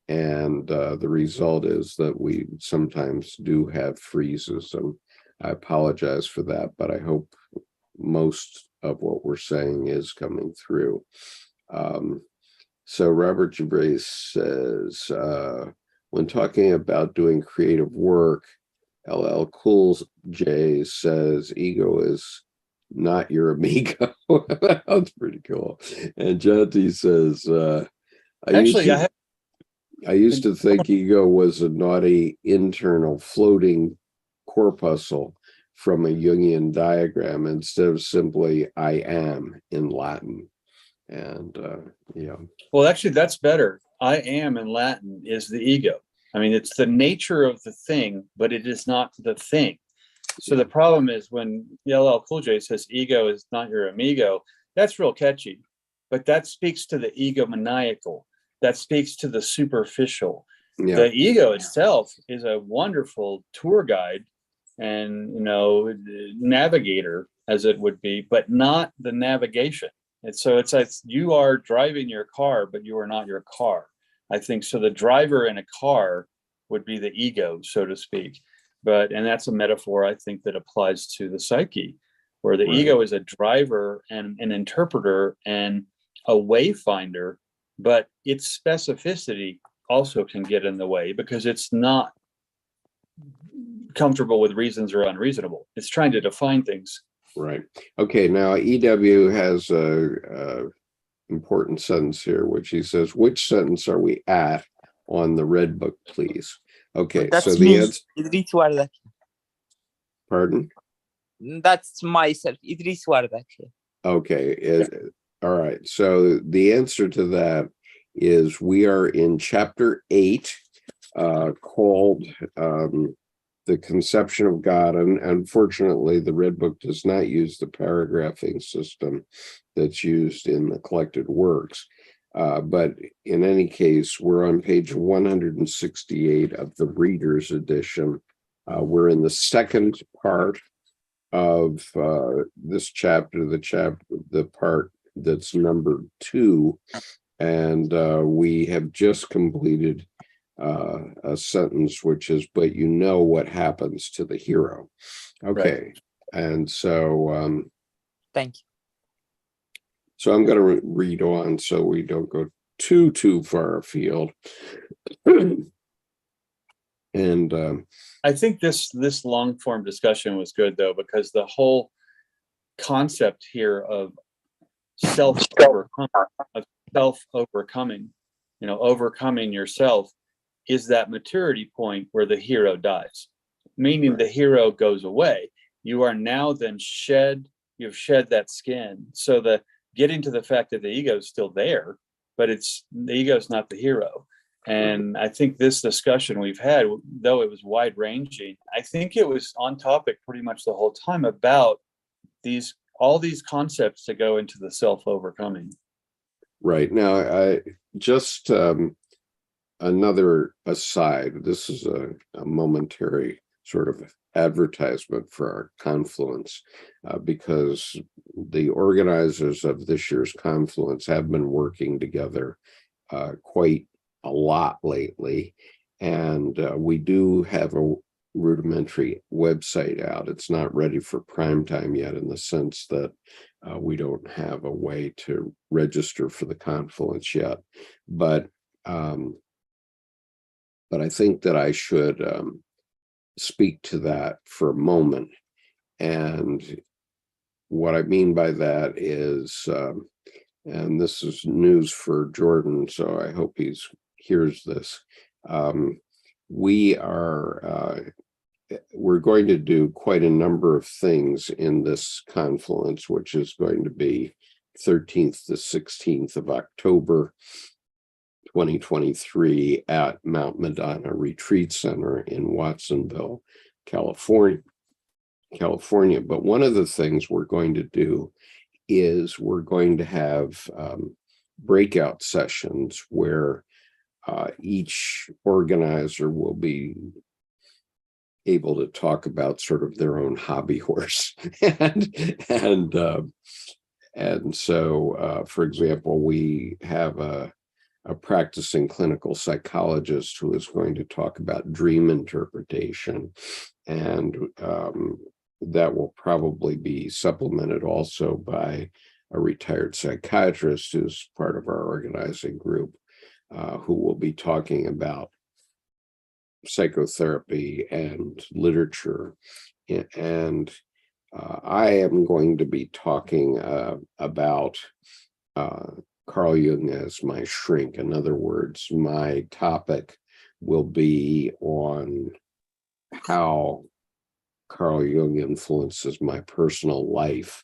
And the result is that we sometimes do have freezes, and I apologize for that, but I hope most of what we're saying is coming through. So Robert Jabray says, when talking about doing creative work, LL Cool J says ego is not your amigo. That's pretty cool. And Jonty says, I used to think ego was a naughty internal floating corpuscle from a Jungian diagram instead of simply I am in Latin. And yeah. Well, actually, that's better. I am in Latin is the ego. I mean, it's the nature of the thing, but it is not the thing. So the problem is when LL Cool J says ego is not your amigo, that's real catchy, but that speaks to the egomaniacal. That speaks to the superficial. Yeah. The ego itself is a wonderful tour guide and, you know, navigator, as it would be, but not the navigation. And so it's like you are driving your car, but you are not your car. I think so. The driver in a car would be the ego, so to speak. And that's a metaphor I think that applies to the psyche, where the ego is a driver and an interpreter and a wayfinder, but its specificity also can get in the way because it's not comfortable with reasons or unreasonable. It's trying to define things. Right. Okay. Now EW has a important sentence here, which he says, which sentence are we at on the red book, please? Okay. That's so me. the answer. İdris Vardaki. Pardon? That's myself. İdris Vardaki. Okay. All right. So the answer to that is we are in chapter 8, called The Conception of God. And unfortunately, the Red Book does not use the paragraphing system that's used in the collected works. But in any case, we're on page 168 of the Reader's Edition. We're in the second part of this chapter, the part that's number 2. And we have just completed a sentence which is, but you know what happens to the hero. Okay. Right. And so thank you. So I'm going to read on so we don't go too far afield. And I think this long form discussion was good though, because the whole concept here of self-overcoming, you know, overcoming yourself is that maturity point where the hero dies, meaning the hero goes away. You are now then you've shed that skin. So the getting to the fact that the ego is still there, but the ego is not the hero. And I think this discussion we've had, though it was wide ranging, I think it was on topic pretty much the whole time about all these concepts that go into the self-overcoming. Right. Now, I just another aside, this is a momentary sort of advertisement for our confluence, because the organizers of this year's confluence have been working together quite a lot lately. And we do have a rudimentary website out. It's not ready for prime time yet, in the sense that we don't have a way to register for the confluence yet. But I think that I should speak to that for a moment. And what I mean by that is, and this is news for Jordan, so I hope hears this. We're going to do quite a number of things in this confluence, which is going to be 13th to 16th of October 2023 at Mount Madonna Retreat Center in Watsonville, California. But one of the things we're going to do is we're going to have breakout sessions where each organizer will be able to talk about sort of their own hobby horse. and so, for example, we have a practicing clinical psychologist who is going to talk about dream interpretation, and that will probably be supplemented also by a retired psychiatrist who's part of our organizing group, who will be talking about psychotherapy and literature. And I am going to be talking about Carl Jung as my shrink. In other words, my topic will be on how Carl Jung influences my personal life.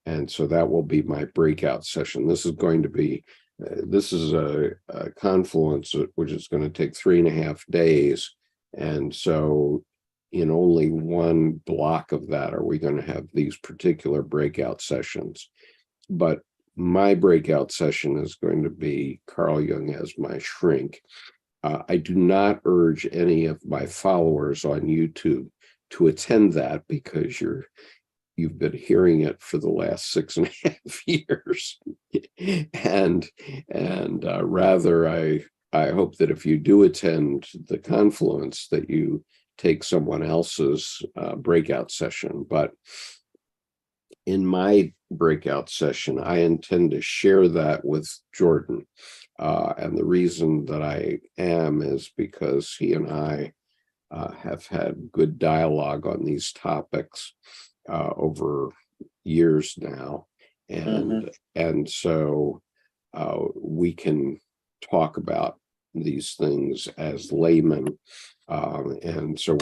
And so that will be my breakout session. This is going to be, this is a confluence which is going to take 3.5 days. And so in only one block of that are we going to have these particular breakout sessions. But my breakout session is going to be Carl Jung as my shrink. I do not urge any of my followers on YouTube to attend that, because you've been hearing it for the last 6.5 years. and rather, I hope that if you do attend the confluence, that you take someone else's breakout session. But in my breakout session, I intend to share that with Jordan. And the reason that I am is because he and I have had good dialogue on these topics over years now. And so we can talk about these things as laymen. And so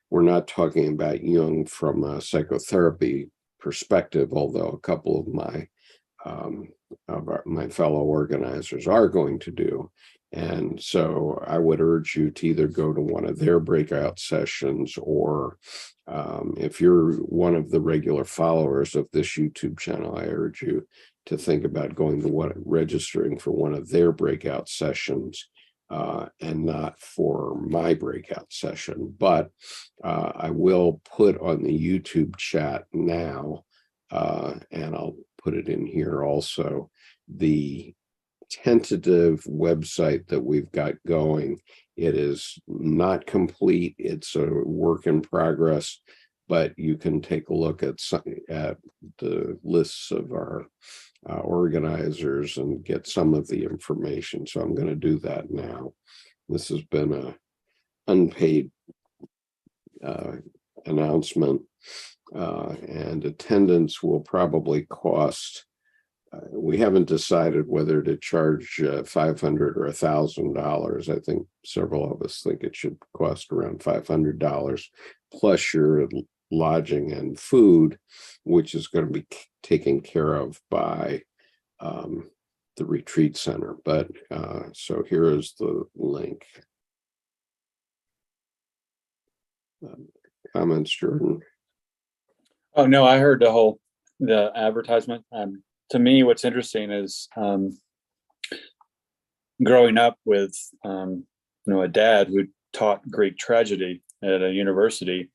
we're not talking about Jung from a psychotherapy perspective, although a couple of my fellow organizers are going to do. And so I would urge you to either go to one of their breakout sessions, or if you're one of the regular followers of this YouTube channel, I urge you to think about registering for one of their breakout sessions, and not for my breakout session. But I will put on the YouTube chat now, and I'll put it in here also, the tentative website that we've got going. It is not complete. It's a work in progress, but you can take a look at the lists of our organizers and get some of the information. So I'm going to do that now. This has been an unpaid announcement, and attendance will probably cost, we haven't decided whether to charge $500 or $1,000. I think several of us think it should cost around $500, plus your lodging and food, which is going to be taken care of by the retreat center. But so here is the link. Comments, Jordan? Oh, no, I heard the advertisement. To me, what's interesting is growing up with a dad who taught Greek tragedy at a university,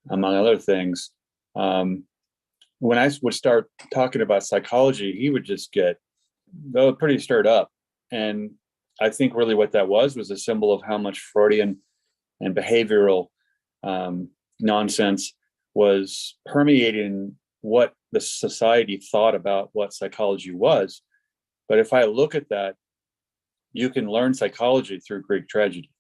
among other things. When I would start talking about psychology, he would just get pretty stirred up. And I think really what that was a symbol of how much Freudian and behavioral nonsense was permeating what the society thought about what psychology was. But if I look at that, you can learn psychology through Greek tragedy.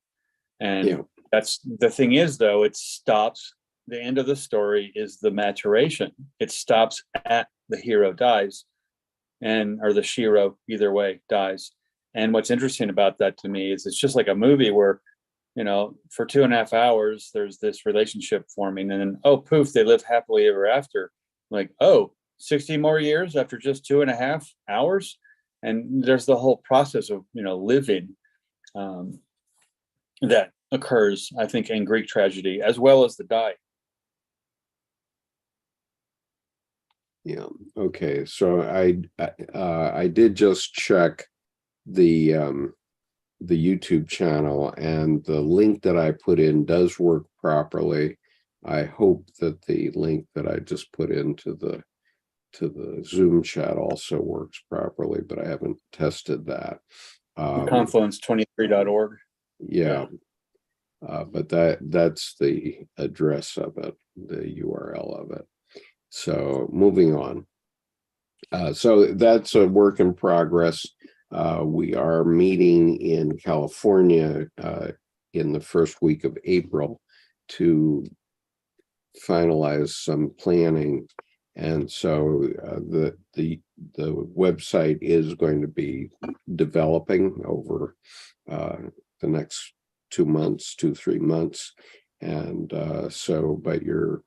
And that's the thing is, though, it stops the end of the story is the maturation. It stops at the hero dies, or the shiro, either way, dies. And what's interesting about that to me is it's just like a movie where, for 2.5 hours, there's this relationship forming, and then, oh, poof, they live happily ever after. Like, oh, 60 more years after just 2.5 hours. And there's the whole process of, living that occurs, I think, in Greek tragedy, as well as the die. Yeah. Okay. So I did just check the YouTube channel, and the link that I put in does work properly. I hope that the link that I just put into the Zoom chat also works properly, but I haven't tested that. Confluence23.org. Yeah. But that's the address of it, the URL of it. So moving on. So that's a work in progress. We are meeting in California in the first week of April to finalize some planning. And so the website is going to be developing over the next 2-3 months. And but you're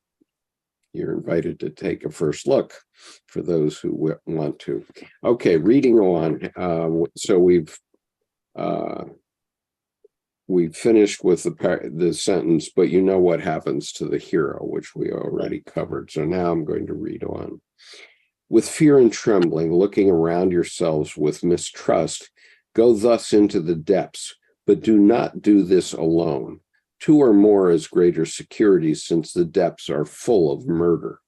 invited to take a first look for those who want to. Okay, reading on. So we've finished with the sentence, but you know what happens to the hero, which we already covered. So now I'm going to read on. With fear and trembling, looking around yourselves with mistrust, go thus into the depths, but do not do this alone. 2 or more is greater security, since the depths are full of murder.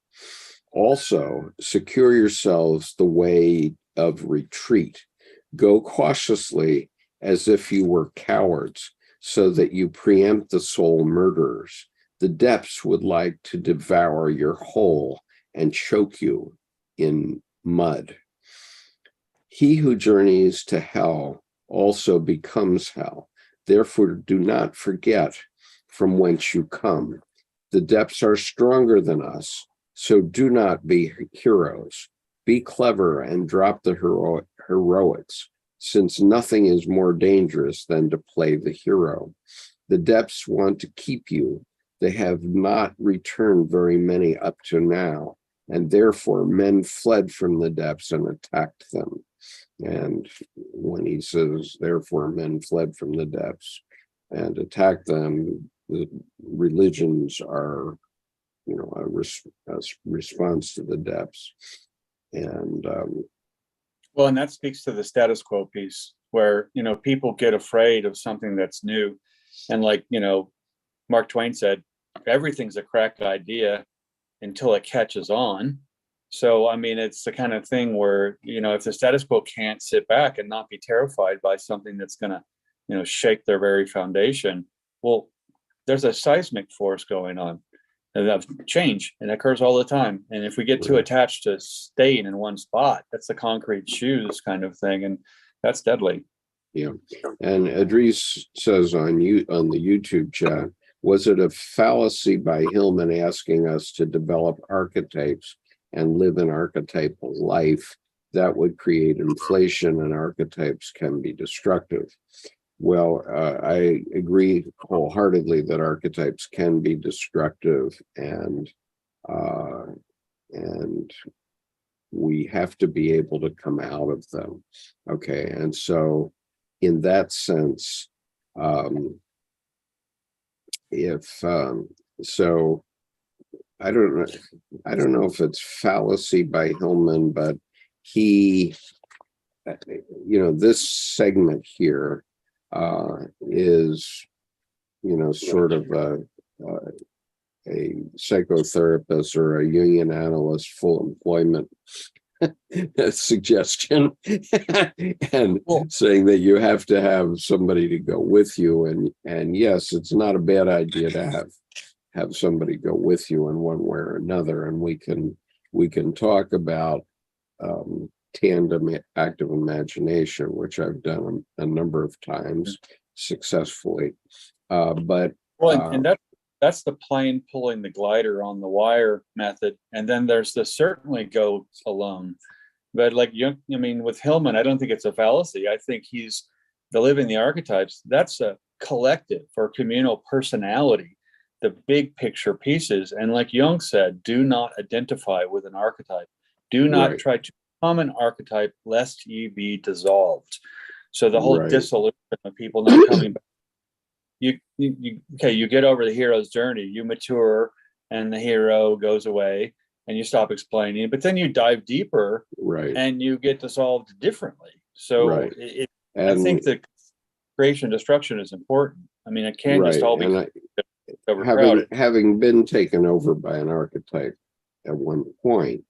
Also, secure yourselves the way of retreat. Go cautiously as if you were cowards, so that you preempt the soul murderers. The depths would like to devour your whole and choke you in mud. He who journeys to hell also becomes hell. Therefore, do not forget from whence you come. The depths are stronger than us, so do not be heroes. Be clever and drop the heroics, since nothing is more dangerous than to play the hero. The depths want to keep you. They have not returned very many up to now, and therefore men fled from the depths and attacked them. And when he says, therefore men fled from the depths and attacked them, the religions are, a response to the depths. And well, and that speaks to the status quo piece, where people get afraid of something that's new, and like Mark Twain said, everything's a crack idea until it catches on. So I mean, it's the kind of thing where if the status quo can't sit back and not be terrified by something that's going to shake their very foundation, well, there's a seismic force going on of change, and it occurs all the time. And if we get too attached to staying in one spot, that's the concrete shoes kind of thing, and that's deadly. Yeah. And Idris says on the YouTube chat, was it a fallacy by Hillman asking us to develop archetypes and live an archetypal life that would create inflation, and archetypes can be destructive? Well, I agree wholeheartedly that archetypes can be destructive, and we have to be able to come out of them. Okay, and so in that sense, so I don't know if it's fallacy by Hillman, but he, this segment here is, sort of a psychotherapist or a Jungian analyst full employment suggestion, and saying that you have to have somebody to go with you. And yes, it's not a bad idea to have somebody go with you in one way or another. And we can talk about tandem active imagination, which I've done a number of times successfully. And that's the plane pulling the glider on the wire method. And then there's the certainly go alone. But like Jung, I mean, with Hillman, I don't think it's a fallacy. I think he's the living the archetypes. That's a collective or communal personality, the big picture pieces. And like Jung said, do not identify with an archetype. Do not Right. try to become an archetype lest ye be dissolved. So the whole Right. dissolution of people not coming back. You get over the hero's journey, you mature, and the hero goes away, and you stop explaining. But then you dive deeper, Right. and you get dissolved differently. So Right. I think the creation destruction is important. I mean, it can't just all be overcrowded. Having been taken over by an archetype at one point,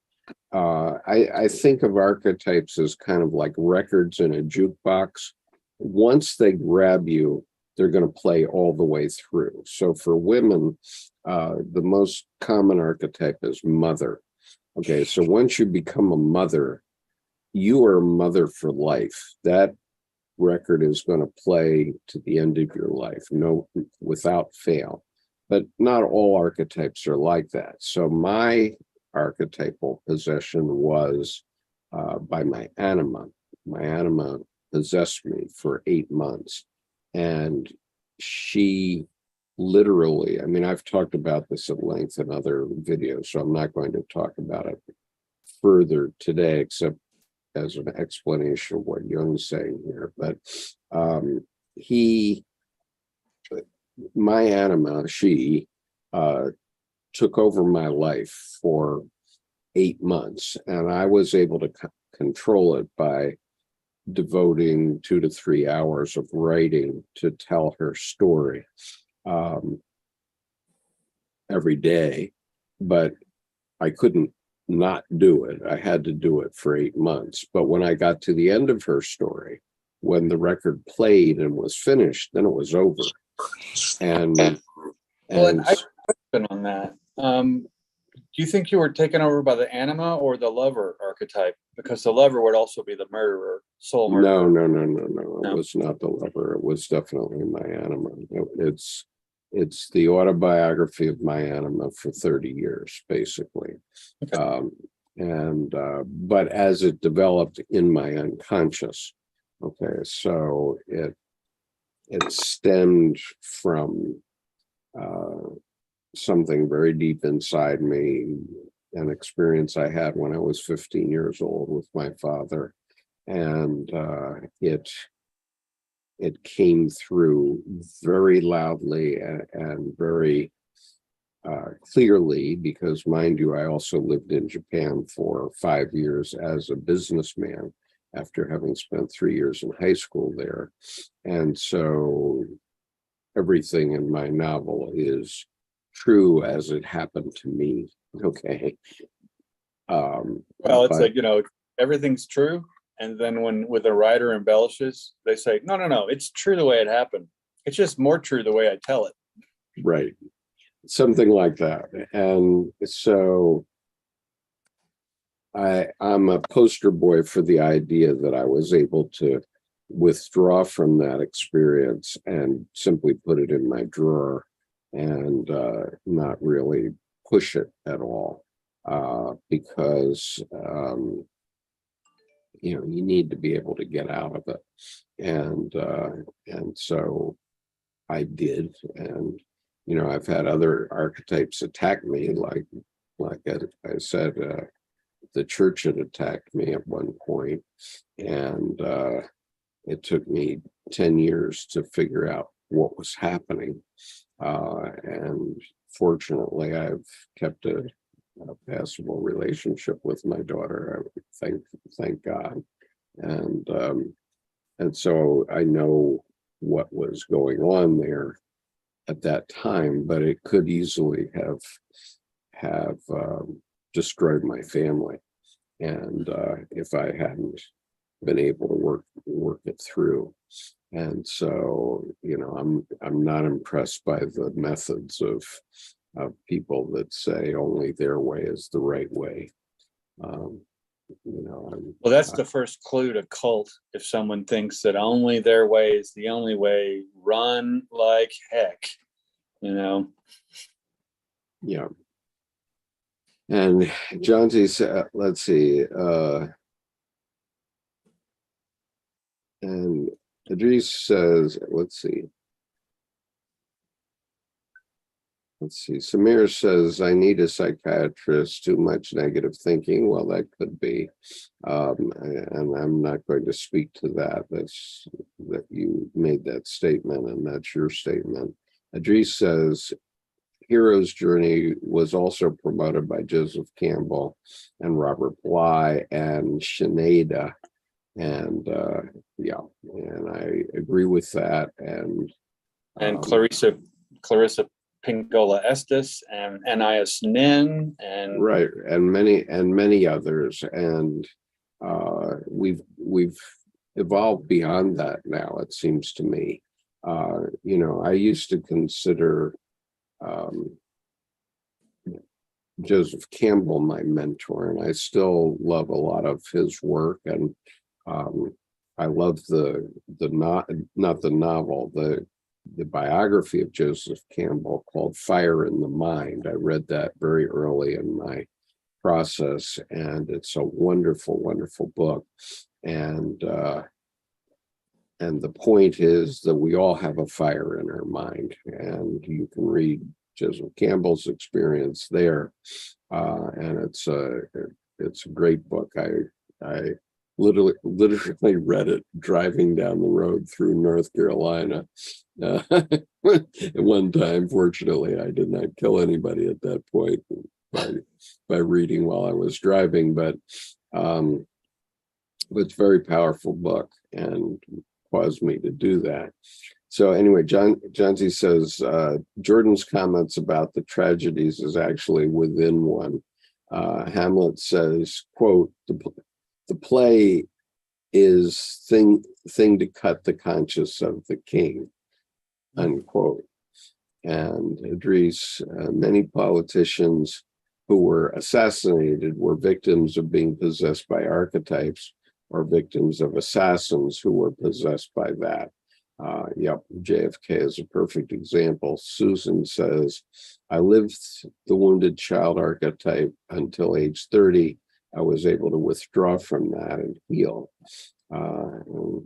I think of archetypes as kind of like records in a jukebox. Once they grab you, they're going to play all the way through. So for women, the most common archetype is mother. Okay, so once you become a mother, you are a mother for life. That record is going to play to the end of your life, no, without fail. But not all archetypes are like that. So my archetypal possession was by my anima. My anima possessed me for 8 months. And she literally, I mean, I've talked about this at length in other videos, so I'm not going to talk about it further today, except as an explanation of what Jung's saying here. But my anima, she took over my life for 8 months, and I was able to control it by devoting 2 to 3 hours of writing to tell her story every day. But I couldn't not do it. I had to do it for 8 months. But when I got to the end of her story, when the record played and was finished, then it was over. And I question on that. Do you think you were taken over by the anima or the lover archetype? Because the lover would also be the murderer, soul murderer. No. It was not the lover. It was definitely my anima. It's the autobiography of my anima for 30 years, basically. Okay. But as it developed in my unconscious, okay, so it stemmed from something very deep inside me, an experience I had when I was 15 years old with my father. And it came through very loudly and very clearly, because, mind you, I also lived in Japan for 5 years as a businessman after having spent 3 years in high school there. And so everything in my novel is true as it happened to me. Okay. Well, it's like, everything's true. And then with a writer embellishes, they say, no, it's true the way it happened. It's just more true the way I tell it. Right. Something like that. And so I'm a poster boy for the idea that I was able to withdraw from that experience and simply put it in my drawer and not really push it at all, because you need to be able to get out of it, and so I did. And I've had other archetypes attack me, like I said, the church had attacked me at one point, and it took me 10 years to figure out what was happening. And fortunately, I've kept a passable relationship with my daughter. Thank God. And so I know what was going on there at that time, but it could easily have destroyed my family. And if I hadn't been able to work it through. And so, I'm not impressed by the methods of people that say only their way is the right way. Well, that's the first clue to cult. If someone thinks that only their way is the only way, run like heck. you know. Yeah. And John Z said, let's see, and Idris says, let's see. Samir says, I need a psychiatrist, too much negative thinking. Well, that could be. And I'm not going to speak to that. That you made that statement, and that's your statement. Idris says, Hero's Journey was also promoted by Joseph Campbell and Robert Bly and Sinead. And yeah, and I agree with that. And Clarissa Pingola Estes and Anais Nin and right, and many others. And we've evolved beyond that now, it seems to me. You know, I used to consider Joseph Campbell my mentor, and I still love a lot of his work. And I love not the novel, the biography of Joseph Campbell called Fire in the Mind. I read that very early in my process, and it's a wonderful, wonderful book. And the point is that we all have a fire in our mind, and you can read Joseph Campbell's experience there, and it's a great book. I literally read it driving down the road through North Carolina. At one time, fortunately, I did not kill anybody at that point by reading while I was driving, but it's a very powerful book and caused me to do that. So anyway, John Z says, Jordan's comments about the tragedies is actually within one. Hamlet says, quote, the play is thing to cut the conscience of the king, unquote. And Idris, many politicians who were assassinated were victims of being possessed by archetypes or victims of assassins who were possessed by that. Yep, JFK is a perfect example. Susan says, I lived the wounded child archetype until age 30. I was able to withdraw from that and heal. And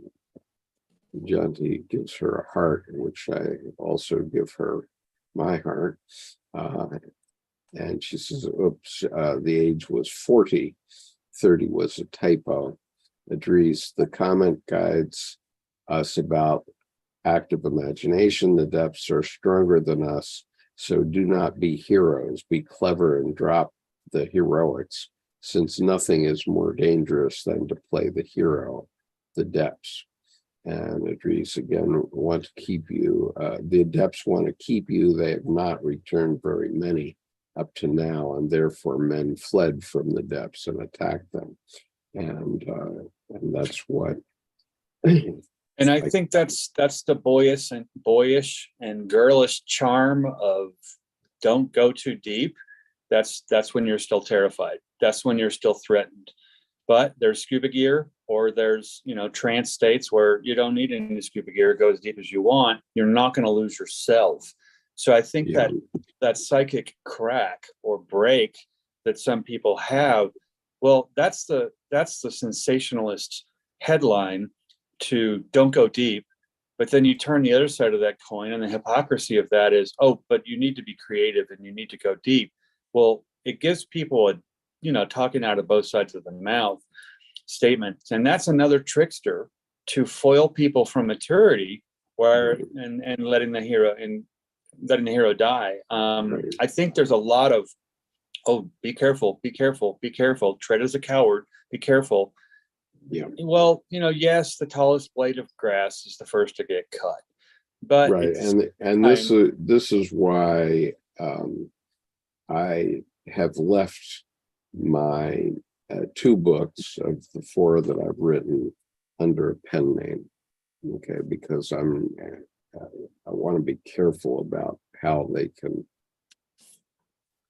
John T gives her a heart, which I also give her my heart. And she says, oops, the age was 40. 30 was a typo. Idris, the comment guides us about active imagination. The depths are stronger than us. So do not be heroes. Be clever and drop the heroics, since nothing is more dangerous than to play the hero, the depths. And Idris, again, want to keep you, the adepts want to keep you. They have not returned very many up to now, and therefore men fled from the depths and attacked them. And that's what. And I think that's the boyish and girlish charm of don't go too deep. That's when you're still terrified. That's when you're still threatened. But there's scuba gear, or there's, trance states where you don't need any scuba gear. Go as deep as you want. You're not going to lose yourself. So I think that psychic crack or break that some people have, well, that's the sensationalist headline to don't go deep. But then you turn the other side of that coin, and the hypocrisy of that is, oh, but you need to be creative and you need to go deep. Well, it gives people talking out of both sides of the mouth statements. And that's another trickster to foil people from maturity and letting the hero die. I think there's a lot of, oh, be careful, tread as a coward, be careful. Yeah. Well, yes, the tallest blade of grass is the first to get cut. But right. And this is why I have left my 2 books of the 4 that I've written under a pen name. Okay, because I want to be careful about how they can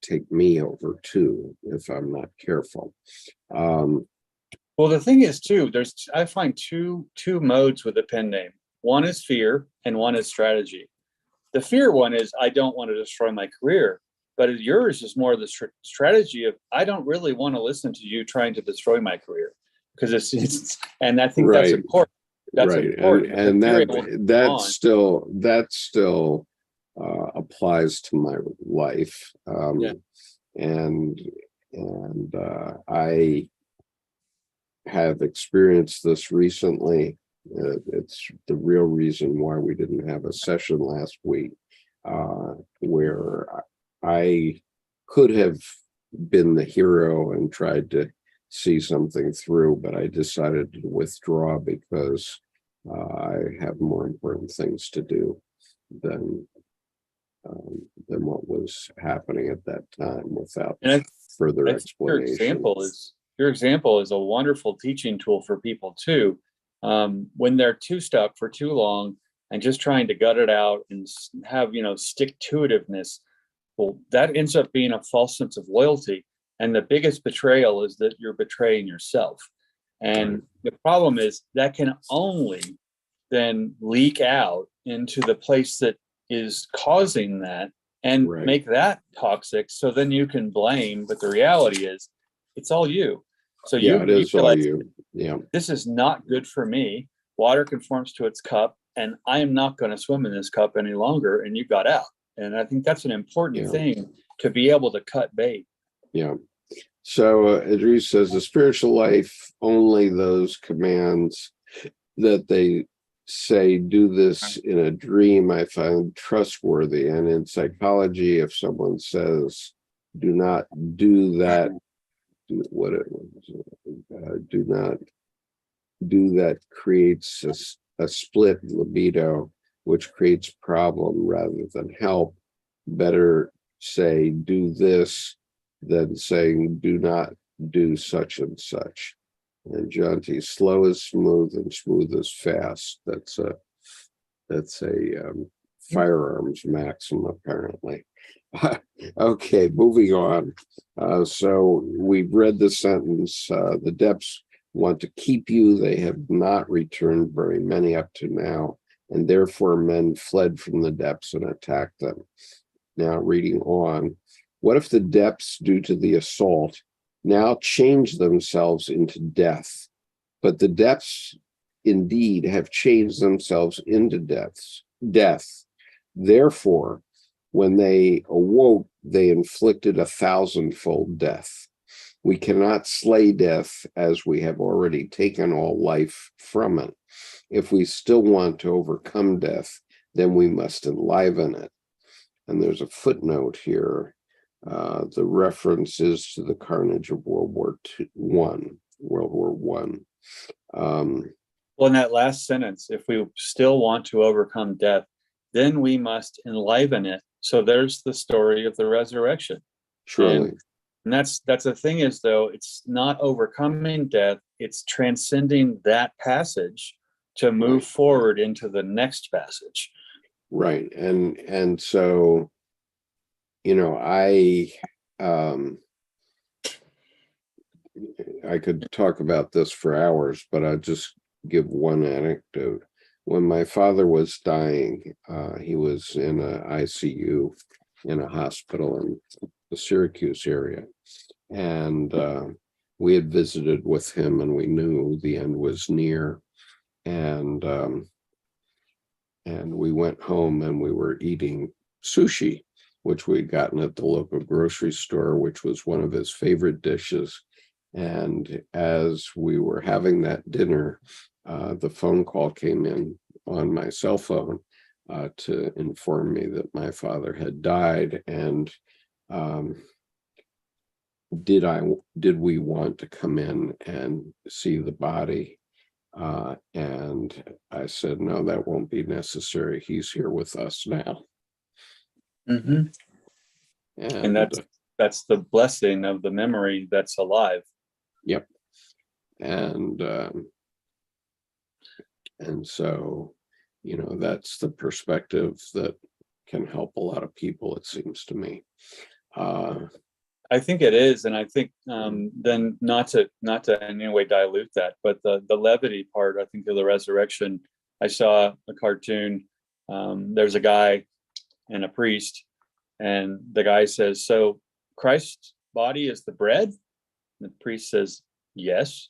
take me over too if I'm not careful. Well, the thing is too, I find two modes with a pen name. One is fear and one is strategy. the fear one is, I don't want to destroy my career. But yours is more the strategy of, I don't really want to listen to you trying to destroy my career, because it's and I think that's important. That's important. And that still applies to my life. And I have experienced this recently. It's the real reason why we didn't have a session last week, where I could have been the hero and tried to see something through, but I decided to withdraw because I have more important things to do than what was happening at that time without further explanation. Your example is a wonderful teaching tool for people too. When they're too stuck for too long and just trying to gut it out and have, stick-to-itiveness, well, that ends up being a false sense of loyalty. And the biggest betrayal is that you're betraying yourself. And the problem is that can only then leak out into the place that is causing that and make that toxic. So then you can blame, but the reality is it's all you. So it is all you. Yeah. This is not good for me. Water conforms to its cup, and I am not going to swim in this cup any longer. And you got out. And I think that's an important thing, to be able to cut bait. Yeah. So Idris says the spiritual life, only those commands that they say do this in a dream I find trustworthy. And in psychology, if someone says do not do that, do not do that, creates a split libido, which creates problem rather than help. Better say do this than saying do not do such and such. And Jonty, slow is smooth and smooth is fast. That's a firearms maxim, apparently. Okay, moving on. So we've read the sentence, the depths want to keep you. They have not returned very many up to now, and therefore men fled from the depths and attacked them. Now reading on, what if the depths, due to the assault, now change themselves into death? But the depths indeed have changed themselves into death. Therefore, when they awoke, they inflicted 1,000-fold death. We cannot slay death, as we have already taken all life from it. If we still want to overcome death, then we must enliven it. And there's a footnote here. The reference is to the carnage of World War I. Well, in that last sentence, if we still want to overcome death, then we must enliven it. So there's the story of the resurrection. Truly. And that's the thing is, though, it's not overcoming death, it's transcending that passage to move forward into the next passage. Right. And so, I could talk about this for hours, but I'll just give one anecdote. When my father was dying, he was in a ICU in a hospital in the Syracuse area. And we had visited with him, and we knew the end was near. And we went home and we were eating sushi, which we'd gotten at the local grocery store, which was one of his favorite dishes. And as we were having that dinner, the phone call came in on my cell phone to inform me that my father had died. And did we want to come in and see the body? And I said, no, that won't be necessary. He's here with us now. Mm-hmm. And that's the blessing of the memory that's alive. Yep. And so, that's the perspective that can help a lot of people, it seems to me. I think it is, and I think then not to in any way dilute that, but the levity part, I think, of the resurrection. I saw a cartoon. There's a guy and a priest. And the guy says, so Christ's body is the bread? And the priest says, yes.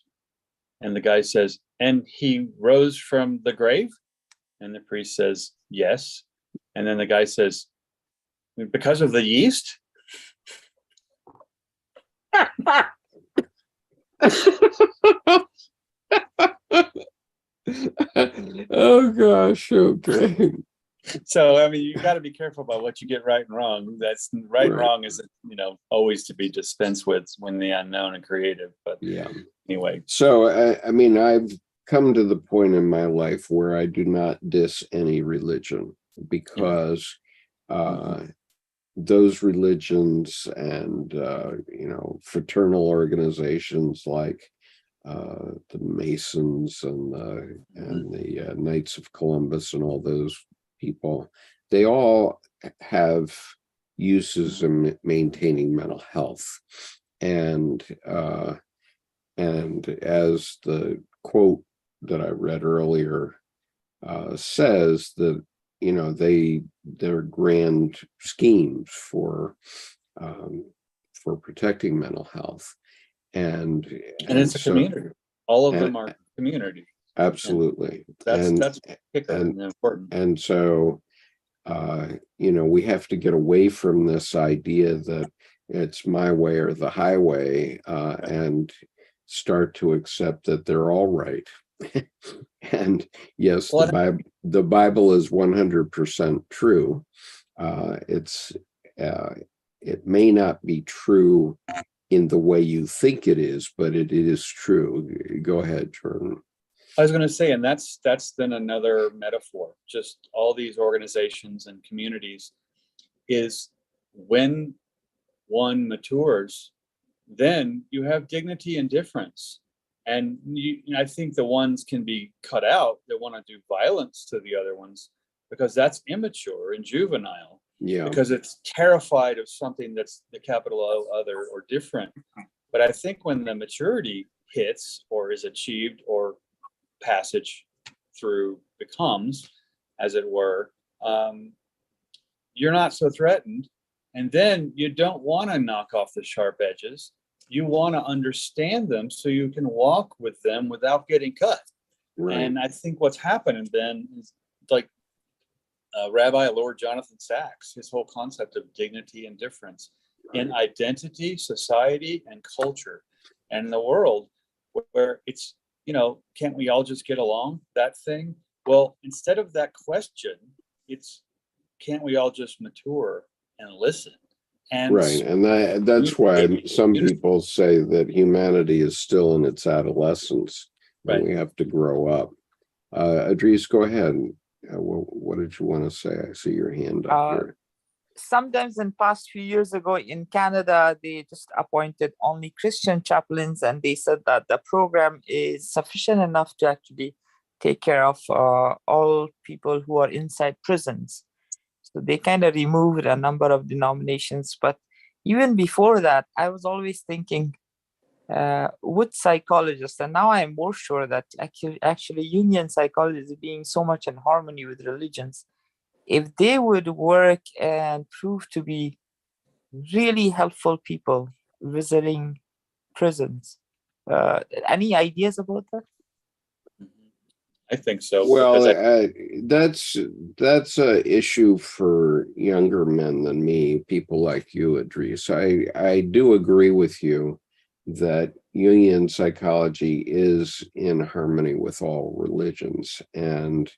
And the guy says, and he rose from the grave? And the priest says, yes. And then the guy says, because of the yeast? Oh gosh, okay. So I mean, you got to be careful about what you get right and wrong. That's right and wrong isn't, always to be dispensed with when the unknown and creative. But yeah. Anyway. So I mean, I've come to the point in my life where I do not diss any religion, because those religions and fraternal organizations like the Masons and the Knights of Columbus and all those people, they all have uses in maintaining mental health. And as the quote that I read earlier says, that they're grand schemes for protecting mental health, and it's a community. All of them are community. Absolutely. That's important. And so we have to get away from this idea that it's my way or the highway, and start to accept that they're all right. And yes, the Bible is 100% true. It may not be true in the way you think it is, but it is true. Go ahead, Jordan. I was going to say, and that's then another metaphor. Just all these organizations and communities is when one matures, then you have dignity and difference. And I think the ones can be cut out that want to do violence to the other ones, because that's immature and juvenile. Yeah. Because it's terrified of something that's the capital O, other, or different. But I think when the maturity hits or is achieved, or passage through becomes, as it were, you're not so threatened. And then you don't want to knock off the sharp edges. You want to understand them so you can walk with them without getting cut. Right. And I think what's happened then is like Rabbi Lord Jonathan Sacks, his whole concept of dignity and difference in identity, society, and culture, and in the world where it's, can't we all just get along? That thing. Well, instead of that question, it's, can't we all just mature and listen? And right. And that's why some people say that humanity is still in its adolescence. Right. And we have to grow up. Idris, go ahead. What did you want to say? I see your hand up here. Sometimes in past few years ago in Canada, they just appointed only Christian chaplains, and they said that the program is sufficient enough to actually take care of all people who are inside prisons. So they kind of removed a number of denominations. But even before that, I was always thinking, with psychologists, and now I am more sure that actually Jungian psychology is being so much in harmony with religions. If they would work and prove to be really helpful people visiting prisons. Any ideas about that? I think so. Well, that's an issue for younger men than me, people like you, Idris. I do agree with you that Jungian psychology is in harmony with all religions. And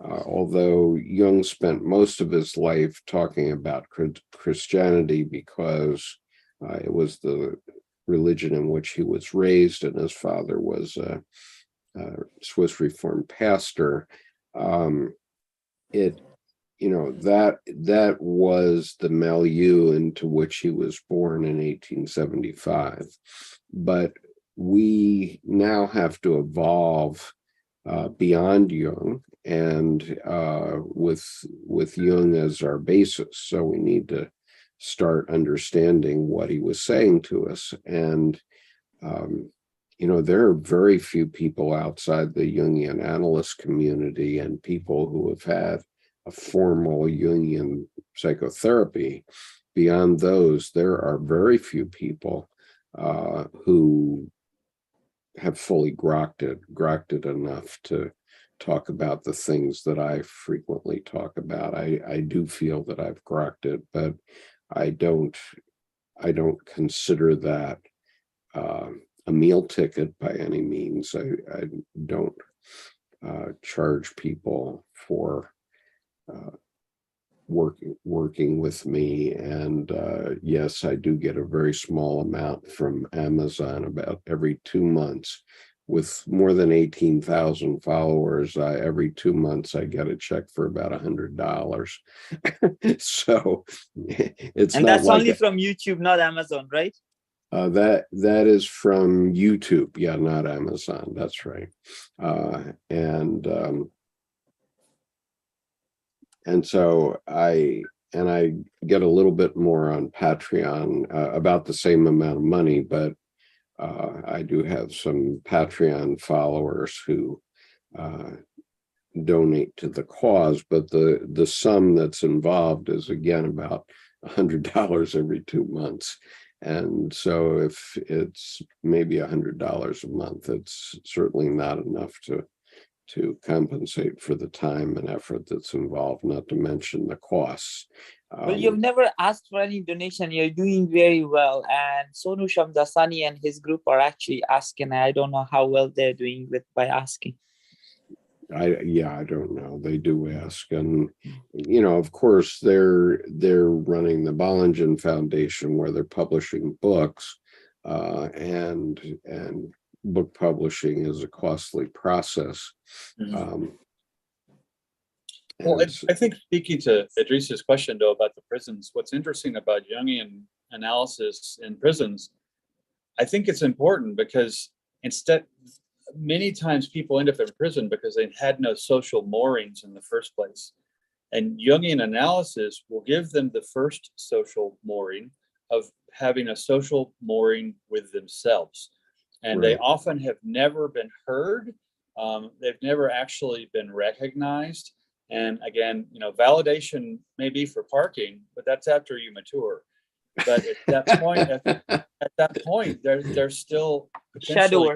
although Jung spent most of his life talking about Christianity because it was the religion in which he was raised, and his father was a Swiss Reformed pastor, that was the milieu into which he was born in 1875. But we now have to evolve beyond Jung, and with Jung as our basis. So we need to start understanding what he was saying to us. And there are very few people outside the Jungian analyst community and people who have had a formal Jungian psychotherapy. Beyond those, there are very few people who have fully grokked enough to talk about the things that I frequently talk about. I do feel that I've grokked it, but I don't consider that a meal ticket by any means. I don't charge people for working with me, and yes, I do get a very small amount from Amazon about every 2 months. With more than 18,000 followers, every 2 months I get a check for about $100. So it's And not that's like only from YouTube, not Amazon, right? that is from YouTube, yeah, not Amazon. That's right. And so I get a little bit more on Patreon, about the same amount of money, but I do have some Patreon followers who donate to the cause, but the sum that's involved is again about $100 every 2 months. And so if it's maybe $100 a month, it's certainly not enough to compensate for the time and effort that's involved, not to mention the costs. Well, you've never asked for any donation. You're doing very well. And Sonu Shamdasani and his group are actually asking. I don't know how well they're doing by asking. I don't know. They do ask, and of course, they're running the Bollingen Foundation, where they're publishing books, and book publishing is a costly process. Well, I think speaking to Idris's question, though, about the prisons, what's interesting about Jungian analysis in prisons, I think it's important because many times people end up in prison because they had no social moorings in the first place. And Jungian analysis will give them the first social mooring of having a social mooring with themselves. And They often have never been heard. They've never actually been recognized. And again, validation may be for parking, but that's after you mature. But at that point, they're still shadow.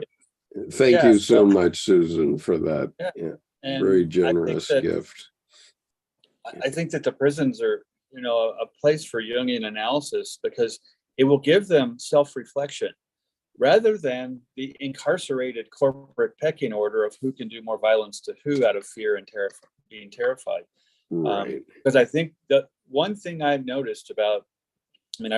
Thank you so much, Susan, for that. Yeah, very generous gift. I think that the prisons are, a place for Jungian analysis because it will give them self-reflection rather than the incarcerated corporate pecking order of who can do more violence to who out of fear and being terrified. Right. Because I think the one thing I've noticed I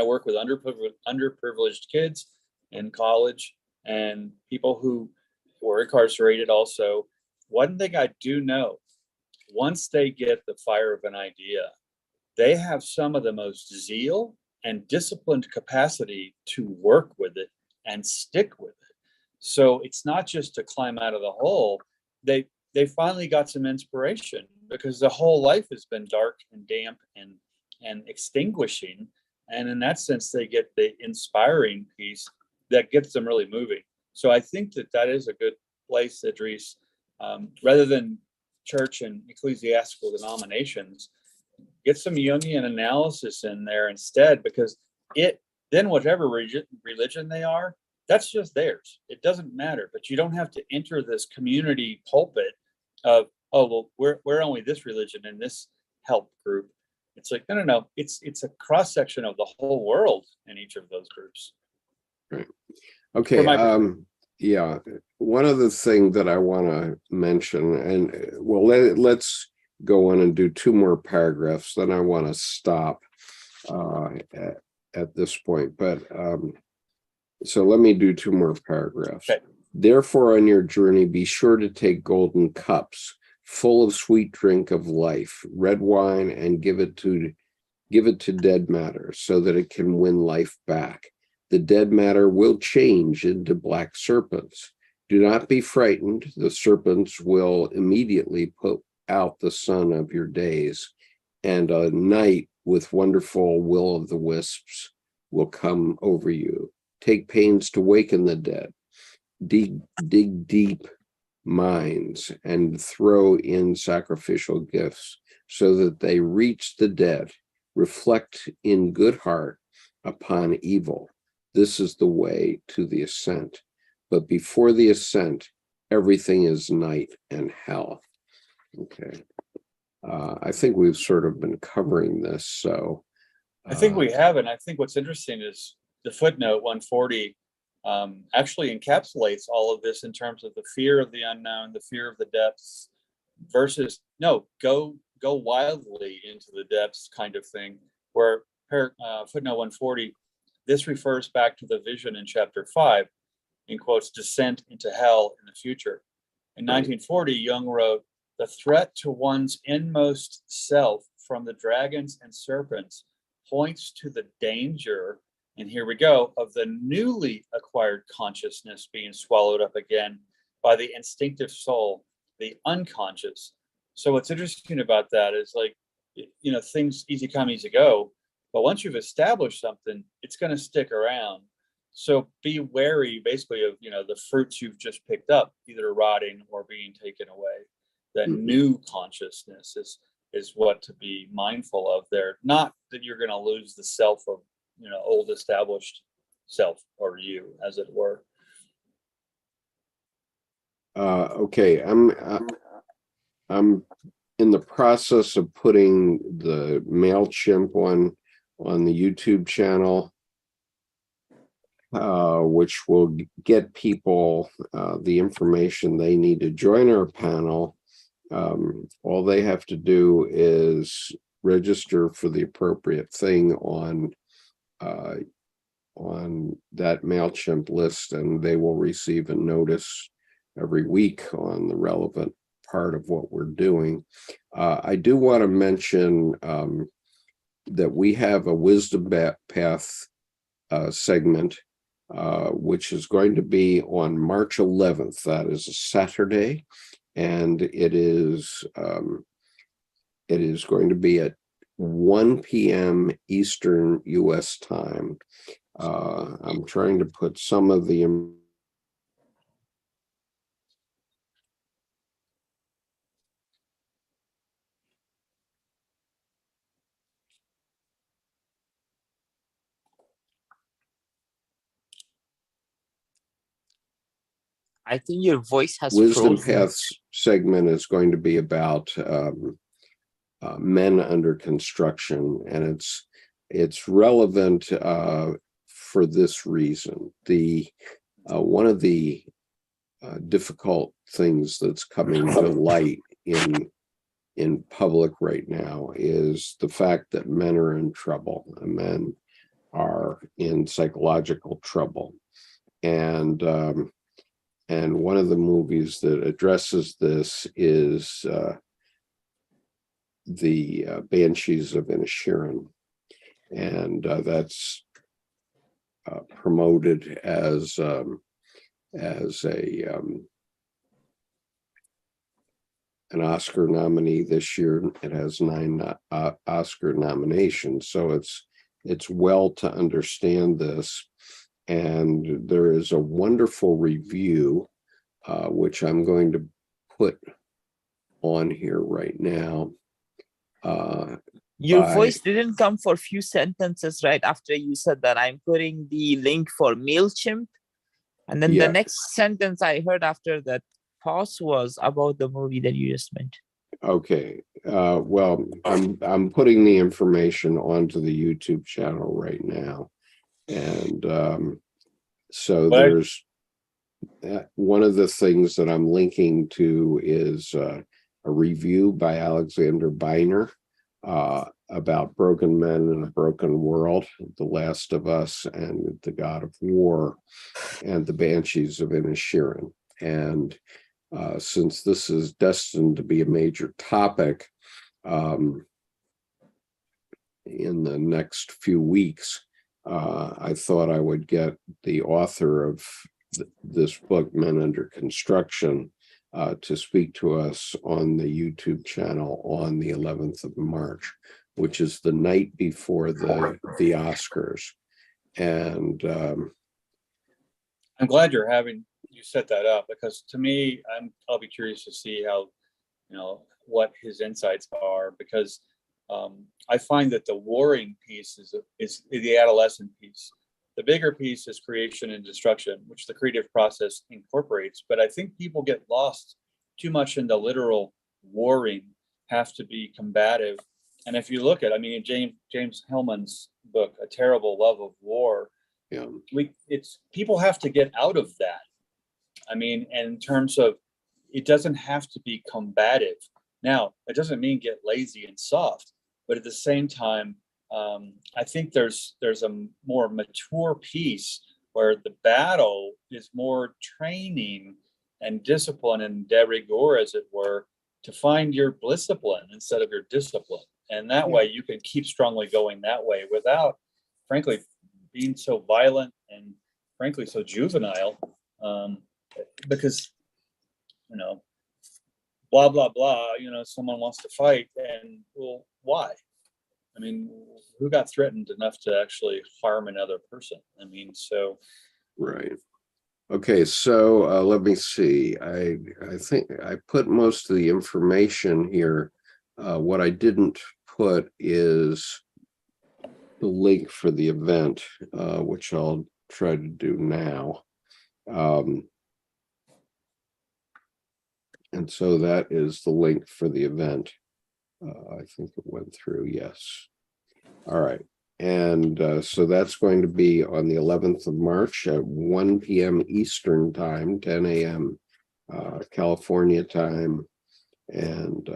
work with underprivileged kids in college and people who were incarcerated also. One thing I do know, once they get the fire of an idea, they have some of the most zeal and disciplined capacity to work with it and stick with it. So it's not just to climb out of the hole. They finally got some inspiration because the whole life has been dark and damp and extinguishing. And in that sense, they get the inspiring piece that gets them really moving. So I think that is a good place, Idris, rather than church and ecclesiastical denominations, get some Jungian analysis in there instead, because then whatever religion they are, that's just theirs. It doesn't matter, but you don't have to enter this community pulpit of, oh, well, we're only this religion and this help group. It's like, no. It's a cross section of the whole world in each of those groups. Right. Okay. Yeah. One other thing that I want to mention, and let's go on and do 2 more paragraphs. Then I want to stop at this point. But so let me do 2 more paragraphs. Okay. Therefore, on your journey, be sure to take golden cups full of sweet drink of life, red wine, and give it to dead matter so that it can win life back. The dead matter will change into black serpents. Do not be frightened. The serpents will immediately put out the sun of your days, and a night with wonderful will-o'-the-wisps will come over you. Take pains to waken the dead. Dig deep mines and throw in sacrificial gifts so that they reach the dead reflect in good heart upon evil. This is the way to the ascent. But before the ascent, everything is night and hell. Okay. I think we've sort of been covering this, so. I think we have, and I think what's interesting is the footnote 140 actually encapsulates all of this in terms of the fear of the unknown, the fear of the depths, versus no, go wildly into the depths kind of thing. Where footnote 140, this refers back to the vision in chapter 5, in quotes, descent into hell in the future. In 1940, Jung wrote, "The threat to one's inmost self from the dragons and serpents points to the danger," and here we go, "of the newly acquired consciousness being swallowed up again by the instinctive soul, the unconscious." So what's interesting about that is, like, you know, things easy come, easy go, but once you've established something, it's going to stick around. So be wary, basically, of, you know, the fruits you've just picked up, either rotting or being taken away. That new consciousness is what to be mindful of there. Not that you're going to lose the self of, you know, old established self, or you, as it were. Okay, I'm in the process of putting the MailChimp one on the YouTube channel, which will get people the information they need to join our panel. All they have to do is register for the appropriate thing on that MailChimp list, and they will receive a notice every week on the relevant part of what we're doing. I do want to mention that we have a Wisdom Path segment, which is going to be on March 11th. That is a Saturday, and it is going to be at 1 p.m. Eastern U.S. time. I'm trying to put some of the I think your voice has Wisdom frozen. Paths segment is going to be about men under construction, and it's relevant for this reason. The one of the difficult things that's coming to light in public right now is the fact that men are in trouble, and men are in psychological trouble, and one of the movies that addresses this is the Banshees of Inisherin, and that's promoted as an Oscar nominee this year. It has 9 Oscar nominations, so it's well to understand this. And there is a wonderful review, which I'm going to put on here right now. Your voice didn't come for a few sentences right after you said that. I'm putting the link for MailChimp. And then the next sentence I heard after that pause was about the movie that you just mentioned. Okay. Well, I'm putting the information onto the YouTube channel right now. And so there's one of the things that I'm linking to is a review by Alexander Beiner about broken men in a broken world, The Last of Us, and The God of War, and the Banshees of Inisherin. And since this is destined to be a major topic in the next few weeks, I thought I would get the author of this book, Men Under Construction, to speak to us on the YouTube channel on the 11th of March, which is the night before the Oscars. And I'm glad you set that up, because to me, I'll be curious to see how, you know, what his insights are, because I find that the warring piece is the adolescent piece. The bigger piece is creation and destruction, which the creative process incorporates. But I think people get lost too much in the literal warring, have to be combative. And if you look at, I mean, James Hillman's book, A Terrible Love of War, Yeah. People have to get out of that. I mean, and in terms of, it doesn't have to be combative. Now, it doesn't mean get lazy and soft, but at the same time, I think there's a more mature piece where the battle is more training and discipline and de rigueur, as it were, to find your discipline instead of your discipline. And that way you can keep strongly going that way without, frankly, being so violent and frankly so juvenile, because, you know, blah, blah, blah, you know, someone wants to fight, and well, why? I mean, who got threatened enough to actually harm another person? I mean, so. Right. Okay, so let me see. I think I put most of the information here. What I didn't put is the link for the event, which I'll try to do now. And so that is the link for the event. I think it went through, yes. All right. And so that's going to be on the 11th of March at 1 p.m. Eastern time, 10 a.m. California time, and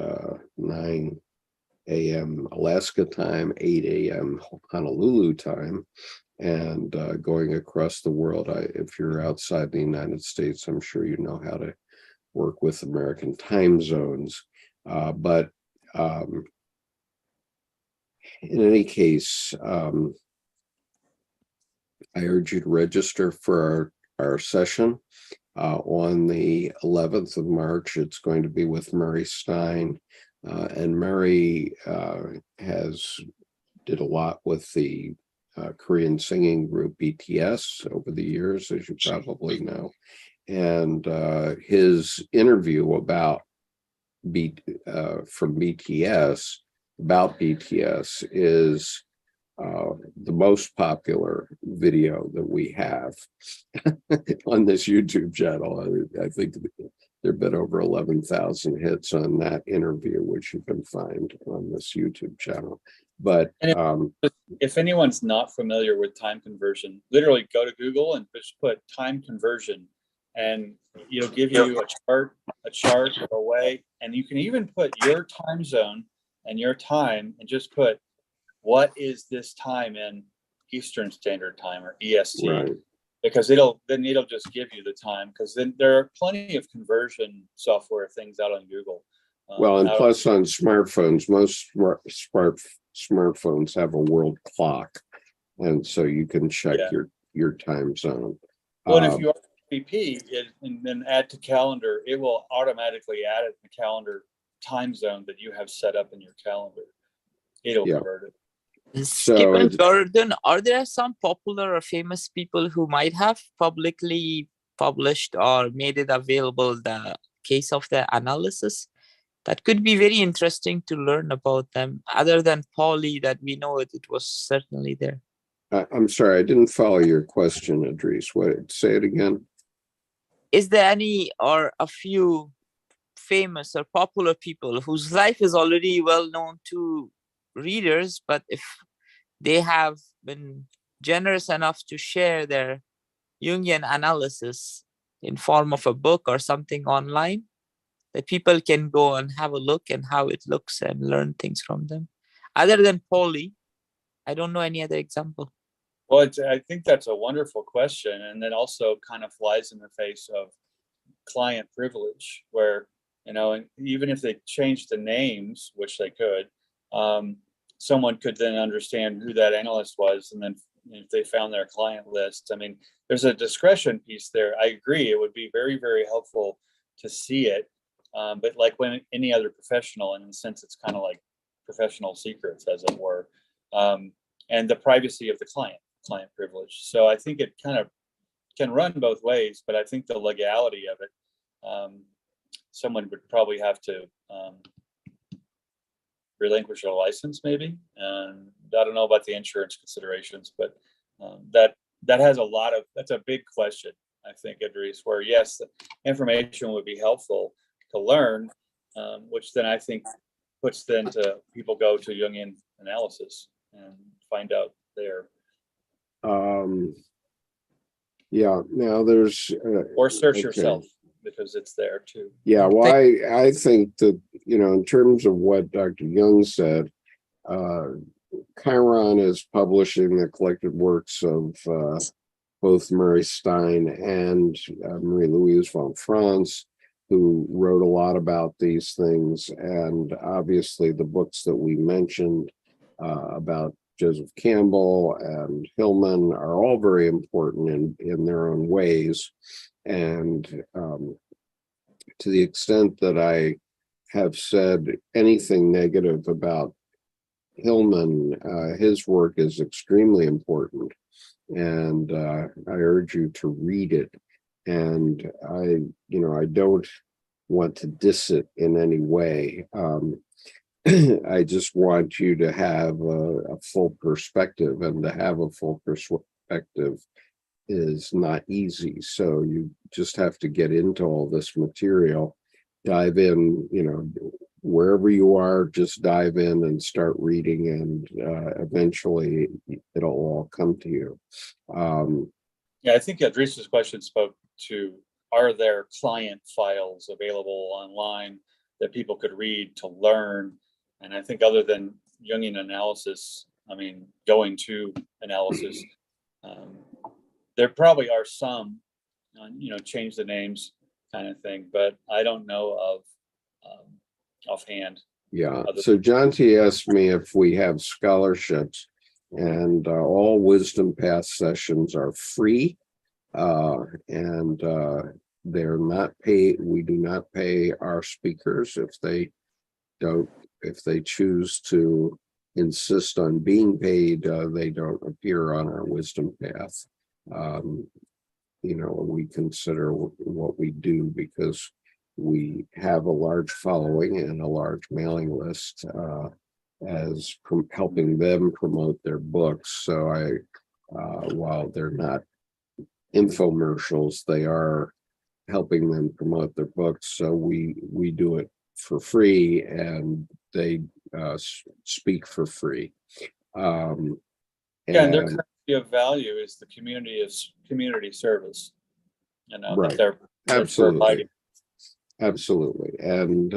9 a.m. Alaska time, 8 a.m. Honolulu time, and going across the world. If you're outside the United States, I'm sure you know how to work with American time zones. But in any case, I urge you to register for our session on the 11th of March. It's going to be with Murray Stein. And Murray did a lot with the Korean singing group BTS over the years, as you probably know. And his interview about from BTS about BTS is the most popular video that we have on this YouTube channel. I think there have been over 11,000 hits on that interview, which you can find on this YouTube channel. But if anyone's not familiar with time conversion, literally go to Google and just put time conversion, and it'll give you a chart or a way, and you can even put your time zone and your time and just put, what is this time in Eastern Standard Time or EST? right. Because it'll just give you the time, because then there are plenty of conversion software things out on Google. Well, and plus on smartphones, most smartphones have a world clock, and so you can check your time zone. Well, and if you RSVP and then add to calendar, it will automatically add it in the calendar time zone that you have set up in your calendar. It'll convert it. Skip and Jordan, are there some popular or famous people who might have publicly published or made it available the case of the analysis? That could be very interesting to learn about them, other than Pauly that we know it was certainly there. I'm sorry, I didn't follow your question, Idris. Say it again. Is there any or a few famous or popular people whose life is already well known to readers, but if they have been generous enough to share their Jungian analysis in form of a book or something online, that people can go and have a look and how it looks and learn things from them? Other than Pauly, I don't know any other example. Well, I think that's a wonderful question, and that also kind of flies in the face of client privilege, where, you know, and even if they change the names, which they could, someone could then understand who that analyst was, and then if they found their client list. I mean, there's a discretion piece there. I agree, it would be very, very helpful to see it, but like when any other professional, in a sense, it's kind of like professional secrets, as it were, and the privacy of the client privilege. So I think it kind of can run both ways, but I think the legality of it, someone would probably have to relinquish a license, maybe. And I don't know about the insurance considerations, but that has that's a big question, I think, Idris, where yes, the information would be helpful to learn, which then I think puts then to people go to Jungian analysis and find out there. Yeah, now there's Or search yourself, because it's there too. Yeah, well, I think that, in terms of what Dr. Jung said, Chiron is publishing the collected works of both Murray Stein and Marie-Louise von Franz, who wrote a lot about these things. And obviously the books that we mentioned about Joseph Campbell and Hillman are all very important in their own ways. And to the extent that I have said anything negative about Hillman, his work is extremely important, and I urge you to read it. And I don't want to diss it in any way. I just want you to have a full perspective, and to have a full perspective is not easy. So you just have to get into all this material, dive in, wherever you are, just dive in and start reading, and eventually it'll all come to you. Yeah, I think Idris's question spoke to, are there client files available online that people could read to learn? And I think other than Jungian analysis, going to analysis, there probably are some, change the names kind of thing, but I don't know of offhand. Yeah. So John T asked me if we have scholarships, and all Wisdom Path sessions are free, and they're not paid. We do not pay our speakers if they choose to insist on being paid. They don't appear on our Wisdom Path. We consider what we do because we have a large following and a large mailing list as helping them promote their books. So while they're not infomercials, they are helping them promote their books. So we do it for free, and they speak for free. And their currency of value is the community service. Right. That they're Absolutely. providing. Absolutely. And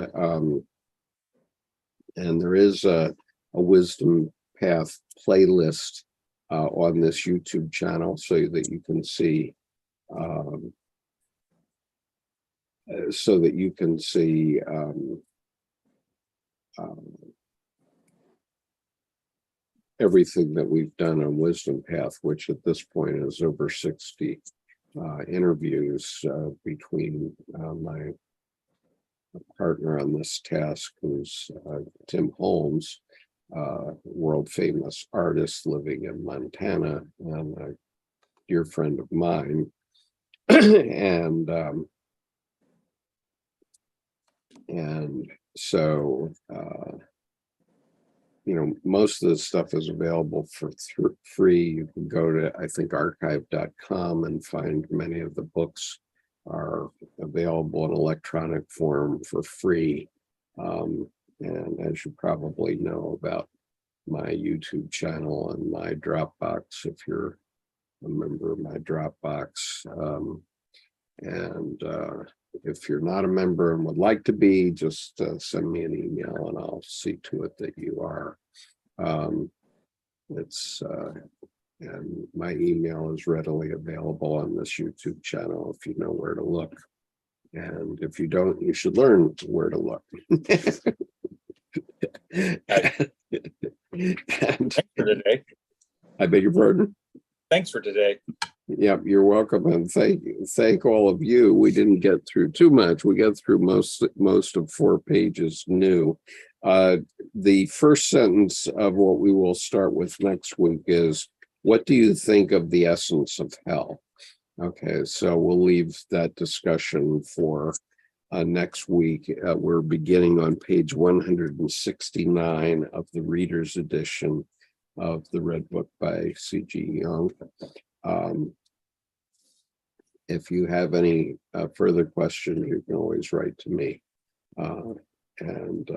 there is a Wisdom Path playlist on this YouTube channel, so that you can see everything that we've done on Wisdom Path, which at this point is over 60 interviews between my partner on this task, who's Tim Holmes, world famous artist living in Montana, and a dear friend of mine. and so most of the stuff is available for free. You can go to, I think, archive.com and find many of the books are available in electronic form for free. And as you probably know about my YouTube channel and my Dropbox, if you're a member of my Dropbox. And if you're not a member and would like to be, just send me an email and I'll see to it that you are. And my email is readily available on this YouTube channel if you know where to look. And if you don't, you should learn where to look. Thanks for today. I beg your pardon? Thanks for today. Yep, you're welcome, and thank all of you. We didn't get through too much. We got through most of 4 pages new. The first sentence of what we will start with next week is, what do you think of the essence of hell? Okay, so we'll leave that discussion for next week. We're beginning on page 169 of the reader's edition of the Red Book by C.G. Jung. If you have any further questions, you can always write to me, and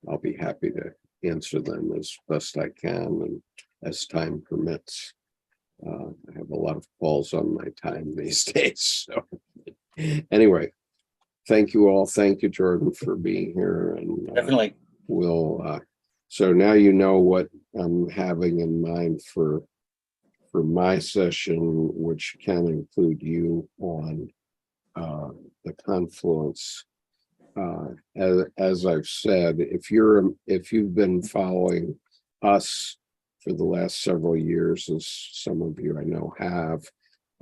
I'll be happy to answer them as best I can and as time permits. I have a lot of calls on my time these days. So anyway, thank you all. Thank you, Jordan, for being here. And Definitely. we'll so now you know what I'm having in mind for my session, which can include you on the Confluence. As I've said, if you've been following us for the last several years, as some of you I know have,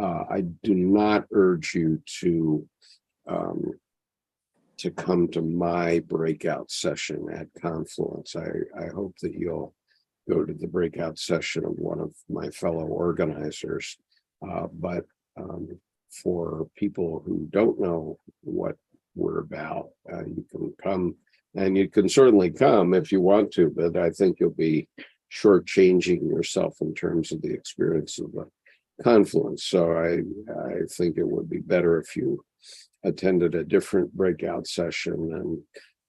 I do not urge you to come to my breakout session at Confluence. I hope that you'll go to the breakout session of one of my fellow organizers. But for people who don't know what we're about, you can come, and you can certainly come if you want to, but I think you'll be shortchanging yourself in terms of the experience of the Confluence. So I think it would be better if you attended a different breakout session, and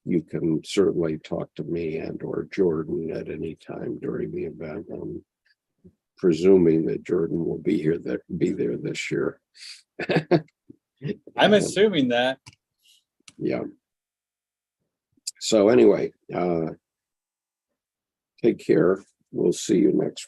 you can certainly talk to me and or Jordan at any time during the event. I'm presuming that Jordan will be there this year. I'm assuming that. Yeah. So anyway, take care. We'll see you next